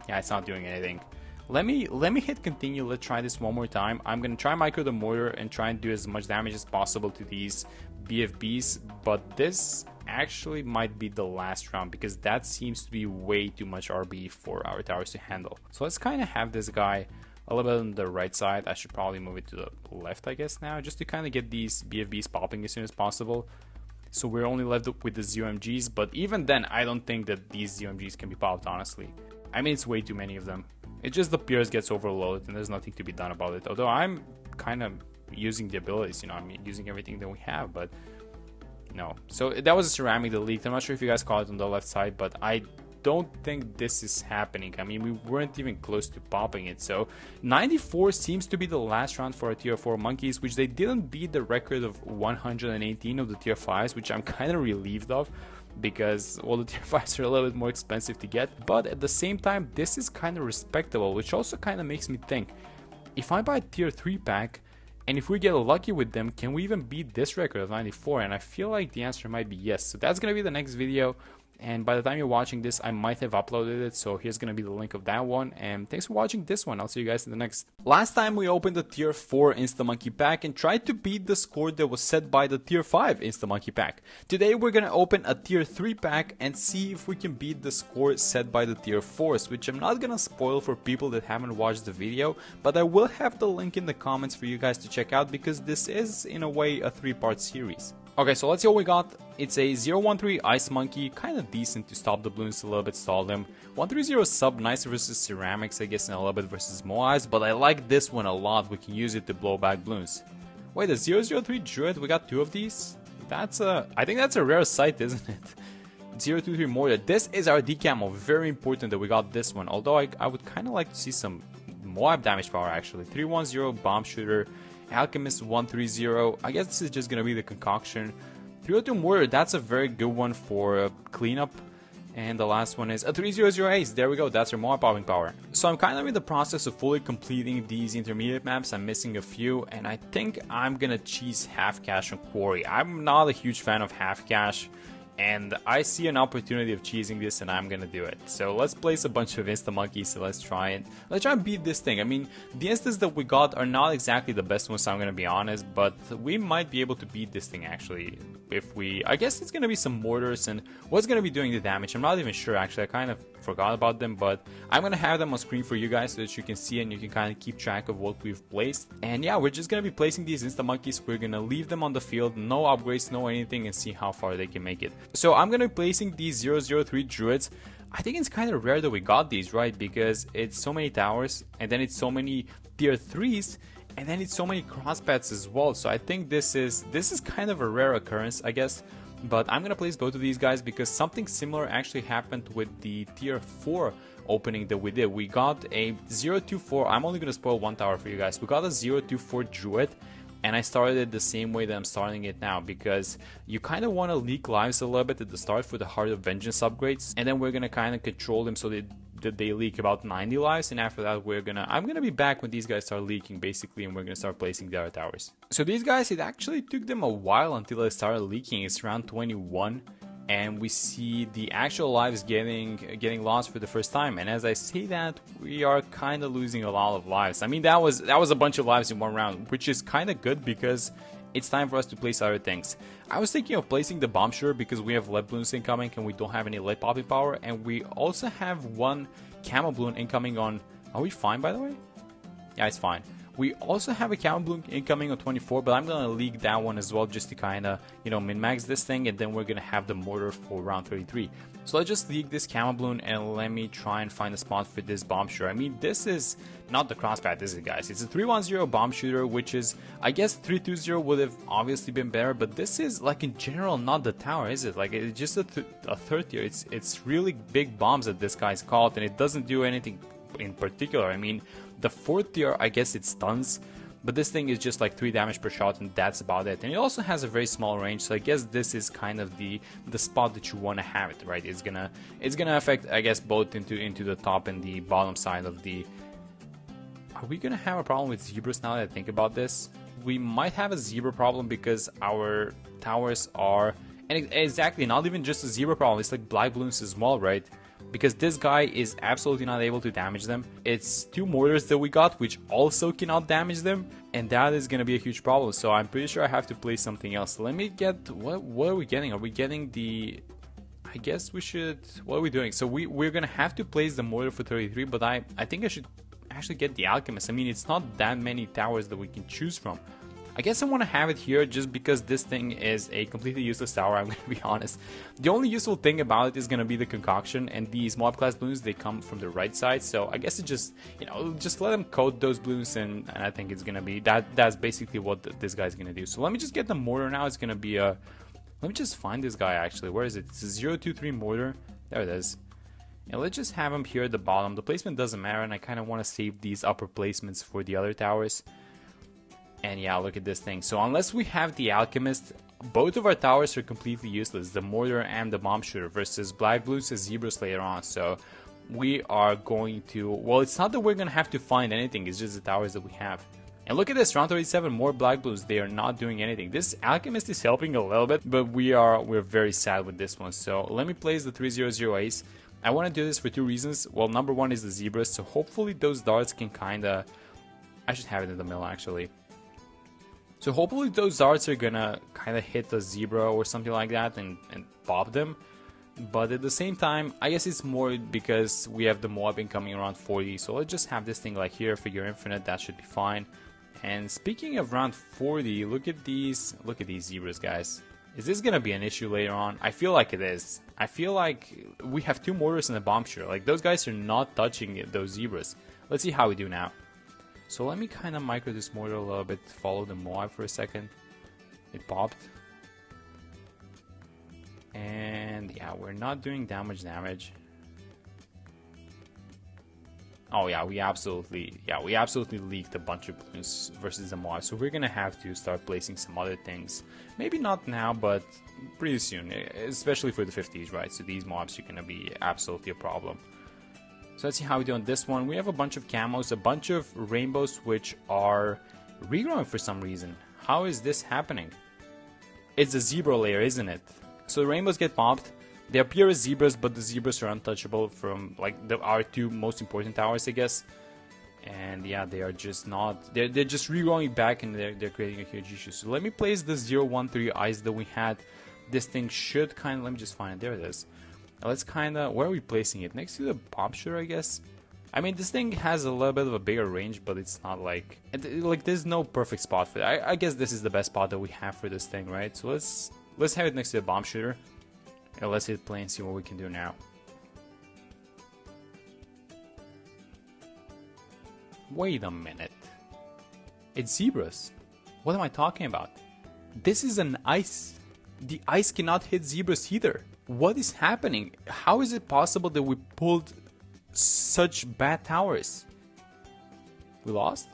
[SPEAKER 1] yeah, it's not doing anything. Let me hit continue. Let's try this one more time. I'm gonna try micro the mortar and try and do as much damage as possible to these BFBs, but this actually might be the last round, because that seems to be way too much RB for our towers to handle. So let's kind of have this guy a little bit on the right side. I should probably move it to the left, I guess, now, just to kind of get these BFBs popping as soon as possible. So we're only left with the ZOMGs, but even then, I don't think that these ZOMGs can be popped, honestly. I mean, it's way too many of them. It's just the Pierce gets overloaded, and there's nothing to be done about it. Although I'm kind of using the abilities, you know, I mean, using everything that we have, but no. So that was a ceramic that leaked. I'm not sure if you guys caught it on the left side, but I don't think this is happening. I mean, we weren't even close to popping it. So 94 seems to be the last round for our tier 4 monkeys, which they didn't beat the record of 118 of the tier 5s, which I'm kind of relieved of, because, well, the tier 5s are a little bit more expensive to get, but at the same time, this is kind of respectable, which also kind of makes me think, if I buy a tier 3 pack, and if we get lucky with them, can we even beat this record of 94? And I feel like the answer might be yes. So that's going to be the next video. And by the time you're watching this, I might have uploaded it, so here's gonna be the link of that one. And thanks for watching this one. I'll see you guys in the next. Last time we opened the tier 4 Instamonkey pack and tried to beat the score that was set by the tier 5 Instamonkey pack. Today we're gonna open a tier 3 pack and see if we can beat the score set by the tier 4s, which I'm not gonna spoil for people that haven't watched the video, but I will have the link in the comments for you guys to check out, because this is, in a way, a 3-part series. Okay, so let's see what we got. It's a 013 Ice Monkey, kind of decent to stop the balloons a little bit, stall them. 130 Sub, nice versus Ceramics, I guess, and a little bit versus Moais, but I like this one a lot. We can use it to blow back balloons. Wait, the 003 Druid, we got 2 of these? That's a... I think that's a rare sight, isn't it? 023 Mortar. This is our decamo, very important that we got this one, although I would kind of like to see some Moab damage power, actually. 310 Bomb Shooter. Alchemist 130, I guess this is just gonna be the concoction. 302 Mortar, that's a very good one for cleanup. And the last one is a 300 Ace, there we go, that's our more popping power. So I'm kind of in the process of fully completing these intermediate maps. I'm missing a few, and I think I'm gonna cheese half cash on Quarry. I'm not a huge fan of half cash, and I see an opportunity of cheesing this, and I'm gonna do it. So let's place a bunch of insta monkeys. So let's try and beat this thing. I mean, the instants that we got are not exactly the best ones, so I'm gonna be honest, but we might be able to beat this thing actually. If we, I guess it's gonna be some mortars, and what's gonna be doing the damage, I'm not even sure actually. I kind of forgot about them, but I'm gonna have them on screen for you guys so that you can see and you can kind of keep track of what we've placed. And yeah, we're just gonna be placing these insta monkeys. We're gonna leave them on the field, no upgrades, no anything, and see how far they can make it. So I'm gonna be placing these 003 druids. I think it's kind of rare that we got these, right? Because it's so many towers, and then it's so many tier 3s, and then it's so many crosspads as well. So I think this is kind of a rare occurrence, I guess. But I'm gonna place both of these guys because something similar actually happened with the tier 4 opening that we did. We got a 024. I'm only gonna spoil one tower for you guys. We got a 024 druid, and I started it the same way that I'm starting it now, because you kind of want to leak lives a little bit at the start for the Heart of Vengeance upgrades, and then we're gonna kind of control them so that they leak about 90 lives, and after that I'm gonna be back when these guys start leaking basically, and we're gonna start placing the other towers. So these guys, it actually took them a while until they started leaking. It's around 21, and we see the actual lives getting lost for the first time. And as I say that, we are kind of losing a lot of lives. I mean, that was a bunch of lives in one round, which is kind of good because it's time for us to place other things. I was thinking of placing the bomb shooter because we have lead balloons incoming and we don't have any lead popping power, and we also have one camo balloon incoming on... Are we fine, by the way? Yeah, it's fine. We also have a camo balloon incoming on 24, but I'm gonna leak that one as well just to kind of, you know, min-max this thing, and then we're gonna have the mortar for round 33. So let's just leak this camo balloon and let me try and find a spot for this bomb shooter. I mean, this is not the crosspad, this is, guys. It's a 310 bomb shooter, which is, I guess 320 would have obviously been better, but this is, like, in general, not the tower, is it? Like, it's just a third tier. It's really big bombs that this guy's called, and it doesn't do anything in particular. I mean, the fourth tier, I guess it stuns, but this thing is just like 3 damage per shot, and that's about it. And it also has a very small range, so I guess this is kind of the spot that you want to have it, right? It's gonna affect, I guess, both into the top and the bottom side of the... Are we gonna have a problem with zebras now that I think about this? We might have a zebra problem because our towers are... And exactly, not even just a zebra problem, it's like black balloons as well, right? Because this guy is absolutely not able to damage them. It's 2 mortars that we got, which also cannot damage them, and that is going to be a huge problem. So I'm pretty sure I have to play something else. Let me get... What are we getting? Are we getting the... I guess we should... What are we doing? So we're going to have to place the mortar for 33, but I think I should actually get the alchemist. I mean, it's not that many towers that we can choose from. I guess I want to have it here just because this thing is a completely useless tower, I'm going to be honest. The only useful thing about it is going to be the concoction, and these mob class balloons, they come from the right side, so I guess it just, you know, just let them coat those balloons, and I think it's going to be, that's basically what this guy's going to do. So let me just get the mortar now. It's going to be a, let me just find this guy actually. Where is it? It's a 023 mortar. There it is. And let's just have him here at the bottom. The placement doesn't matter, and I kind of want to save these upper placements for the other towers. And yeah, look at this thing. So unless we have the alchemist, both of our towers are completely useless, the mortar and the bomb shooter, versus black blues and zebras later on. So we are going to, well, it's not that we're going to have to find anything, it's just the towers that we have. And look at this, round 37, more black blues. They are not doing anything. This alchemist is helping a little bit, but we're very sad with this one. So let me place the 300 ace. I want to do this for 2 reasons. Well, number 1 is the zebras, so hopefully those darts can kind of, I should have it in the middle actually. So hopefully those darts are gonna kind of hit the zebra or something like that and pop them. But at the same time, I guess it's more because we have the mob incoming around 40. So let's just have this thing like here, figure infinite, that should be fine. And speaking of round 40, look at these zebras, guys. Is this gonna be an issue later on? I feel like it is. I feel like we have 2 mortars and a bomb shooter. Like, those guys are not touching those zebras. Let's see how we do now. So let me kind of micro this mortar a little bit, follow the mob for a second. It popped. And yeah, we're not doing damage. Oh yeah, we absolutely leaked a bunch of balloons versus the mob. So we're gonna have to start placing some other things. Maybe not now, but pretty soon, especially for the 50s, right? So these mobs are gonna be absolutely a problem. So let's see how we do on this one. We have a bunch of camos, a bunch of rainbows, which are regrowing for some reason. How is this happening? It's a zebra layer, isn't it? So the rainbows get popped. They appear as zebras, but the zebras are untouchable from like our 2 most important towers, I guess. And yeah, they are just not. They're just regrowing back, and they're creating a huge issue. So let me place the 013 ice that we had. This thing should kind of. Let me just find it. There it is. Let's kind of, where are we placing it? Next to the bomb shooter, I guess. I mean, this thing has a little bit of a bigger range, but it's not like there's no perfect spot for it. I guess this is the best spot that we have for this thing, right? So let's have it next to the bomb shooter. And let's hit play and see what we can do now. Wait a minute. It's zebras. What am I talking about? This is an ice. The ice cannot hit zebras either. What is happening? How is it possible that we pulled such bad towers? We lost?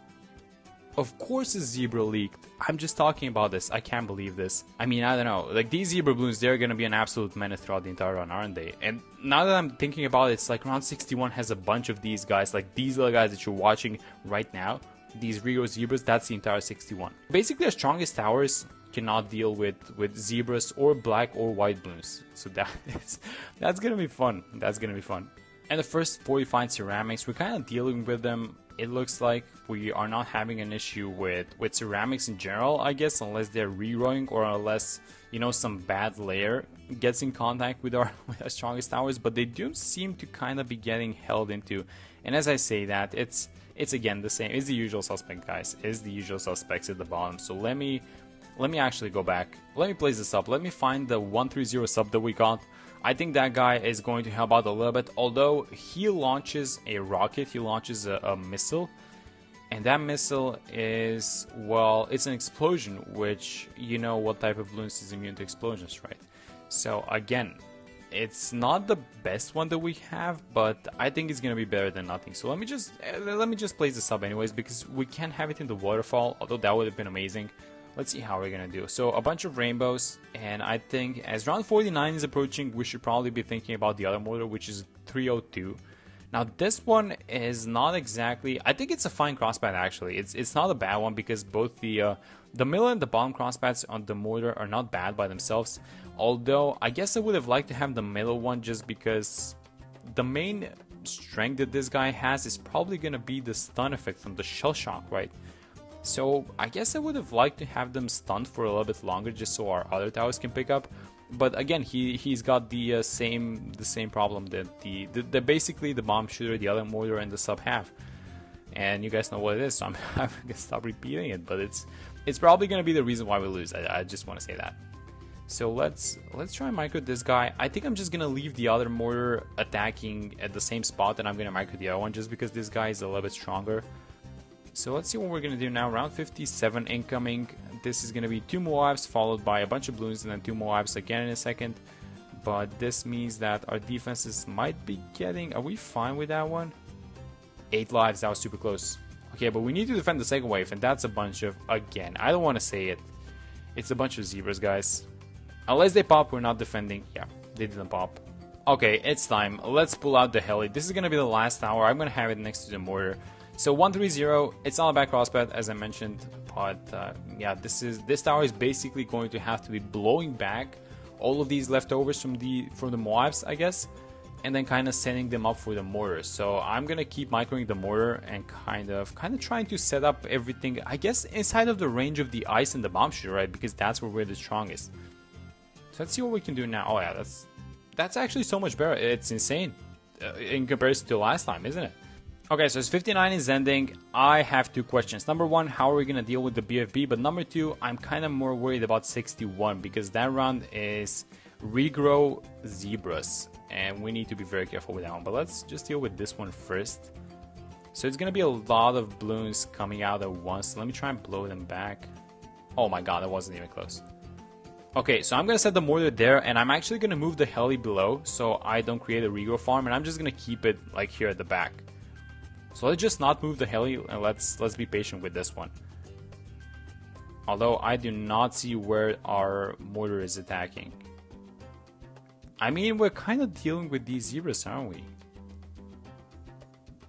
[SPEAKER 1] Of course a zebra leaked. I'm just talking about this. I can't believe this. I mean, I don't know. Like, these zebra balloons, they're gonna be an absolute menace throughout the entire run, aren't they? And now that I'm thinking about it, it's like round 61 has a bunch of these guys. Like, these little guys that you're watching right now. These Rigo zebras, that's the entire 61. Basically, our strongest towers cannot deal with zebras or black or white balloons. So that's gonna be fun. That's gonna be fun. And the first 45 ceramics, we're kind of dealing with them. It looks like we are not having an issue with ceramics in general, I guess, unless they're regrowing or unless, you know, some bad layer gets in contact with our strongest towers. But they do seem to kind of be getting held into. And as I say that, it's again the same. It's the usual suspect, guys. It's the usual suspects at the bottom. So let me actually go back. Let me place this up. Let me find the 130 sub that we got. I think that guy is going to help out a little bit, although he launches a rocket, he launches a missile, and that missile is, well, it's an explosion, which, you know what type of balloons is immune to explosions, right? So again, it's not the best one that we have, but I think it's gonna be better than nothing. So let me just place this up anyways, because we can't have it in the waterfall, although that would have been amazing. Let's see how we're gonna do. So a bunch of rainbows, and I think as round 49 is approaching, we should probably be thinking about the other mortar, which is 302. Now this one is not exactly. I think it's a fine crosspat actually. It's not a bad one because both the middle and the bottom crosspads on the mortar are not bad by themselves. Although I guess I would have liked to have the middle one just because the main strength that this guy has is probably gonna be the stun effect from the shell shock, right? So I guess I would have liked to have them stunned for a little bit longer just so our other towers can pick up. But again, he's got the same problem that the basically the bomb shooter, the other mortar, and the sub have. And you guys know what it is, so I'm gonna stop repeating it. But it's probably gonna be the reason why we lose. I just want to say that. So let's try and micro this guy. I think I'm just gonna leave the other mortar attacking at the same spot, and I'm gonna micro the other one just because this guy is a little bit stronger. So let's see what we're going to do now. Round 57 incoming. This is going to be 2 Moabs followed by a bunch of balloons and then 2 Moabs again in a second. But this means that our defenses might be getting... Are we fine with that one? 8 lives. That was super close. Okay, but we need to defend the second wave, and that's a bunch of... Again, I don't want to say it. It's a bunch of zebras, guys. Unless they pop, we're not defending. Yeah, they didn't pop. Okay, it's time. Let's pull out the heli. This is going to be the last tower. I'm going to have it next to the mortar. So 130, it's not a bad crosspat as I mentioned, but yeah, this tower is basically going to have to be blowing back all of these leftovers from the Moabs, I guess, and then kind of sending them up for the mortar. So I'm gonna keep microing the mortar and kind of trying to set up everything, I guess, inside of the range of the ice and the bomb shooter, right? Because that's where we're the strongest. So let's see what we can do now. Oh yeah, that's actually so much better. It's insane in comparison to last time, isn't it? Okay, so as 59 is ending, I have 2 questions. Number 1, how are we going to deal with the BFB? But number 2, I'm kind of more worried about 61 because that round is regrow zebras. And we need to be very careful with that one. But let's just deal with this one first. So it's going to be a lot of balloons coming out at once. So let me try and blow them back. Oh my god, that wasn't even close. Okay, so I'm going to set the mortar there. And I'm actually going to move the heli below so I don't create a regrow farm. And I'm just going to keep it like here at the back. So let's just not move the heli and let's be patient with this one. Although I do not see where our mortar is attacking. I mean, we're kind of dealing with these zebras, aren't we?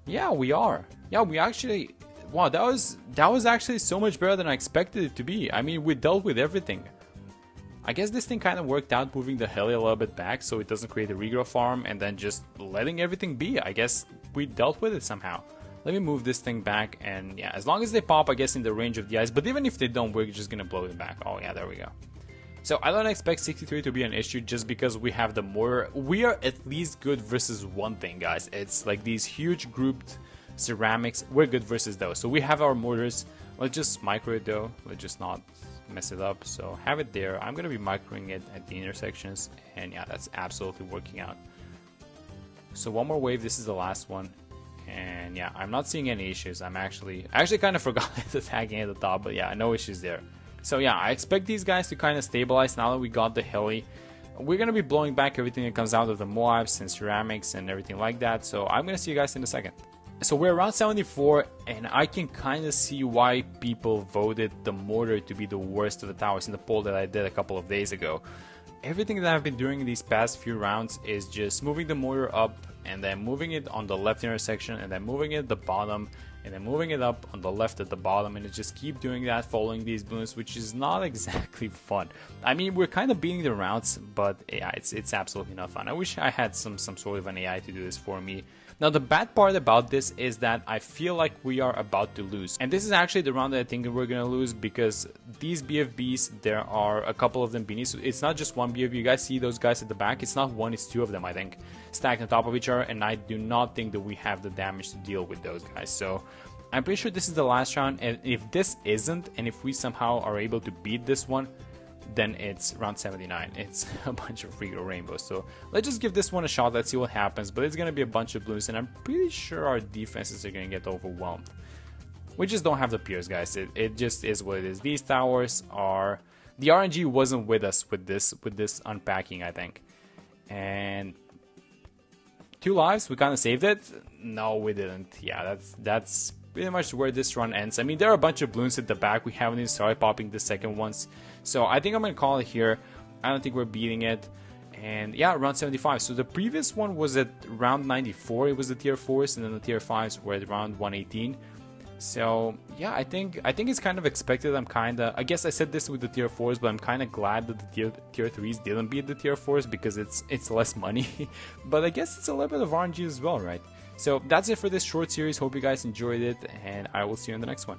[SPEAKER 1] Yeah, we are. Yeah, we actually... Wow, that was actually so much better than I expected it to be. I mean, we dealt with everything. I guess this thing kind of worked out moving the heli a little bit back so it doesn't create a regrow farm and then just letting everything be. I guess we dealt with it somehow. Let me move this thing back, and yeah, as long as they pop, I guess, in the range of the ice, but even if they don't, we're just gonna blow them back. Oh yeah, there we go. So I don't expect 63 to be an issue just because we have the mortar. We are at least good versus one thing, guys. It's like these huge grouped ceramics. We're good versus those. So we have our mortars. Let's just micro it though. Let's just not mess it up. So have it there. I'm gonna be microing it at the intersections, and yeah, that's absolutely working out. So one more wave. This is the last one. And yeah, I'm not seeing any issues. I actually kind of forgot the tagging at the top, but yeah, no issues there. So yeah, I expect these guys to kind of stabilize now that we got the heli. We're going to be blowing back everything that comes out of the Moabs and ceramics and everything like that. So I'm going to see you guys in a second. So we're around 74, and I can kind of see why people voted the mortar to be the worst of the towers in the poll that I did a couple of days ago. Everything that I've been doing in these past few rounds is just moving the mortar up and then moving it on the left intersection and then moving it at the bottom and then moving it up on the left at the bottom, and just keep doing that following these balloons, which is not exactly fun. I mean, we're kind of beating the rounds, but yeah, it's absolutely not fun. I wish I had some sort of an AI to do this for me. Now, the bad part about this is that I feel like we are about to lose. And this is actually the round that I think we're going to lose, because these BFBs, there are a couple of them beneath. So it's not just one BFB. You guys see those guys at the back? It's not one, it's two of them, I think, stacked on top of each other. And I do not think that we have the damage to deal with those guys. So I'm pretty sure this is the last round. And if this isn't, and if we somehow are able to beat this one, then it's round 79. It's a bunch of freaking rainbows. So let's just give this one a shot. Let's see what happens. But it's going to be a bunch of blues, and I'm pretty sure our defenses are going to get overwhelmed. We just don't have the piers, guys. It just is what it is. These towers are... The RNG wasn't with us with this unpacking, I think. And 2 lives, we kind of saved it. No, we didn't. Yeah, that's pretty much where this run ends. I mean, there are a bunch of balloons at the back. We haven't even started popping the second ones. So I think I'm going to call it here. I don't think we're beating it. And yeah, round 75. So the previous one was at round 94. It was the tier 4s, and then the tier 5s were at round 118. So yeah, I think it's kind of expected. I guess I said this with the tier 4s, but I'm kind of glad that the tier 3s didn't beat the tier 4s, because it's less money. But I guess it's a little bit of RNG as well, right? So that's it for this short series. Hope you guys enjoyed it, and I will see you in the next one.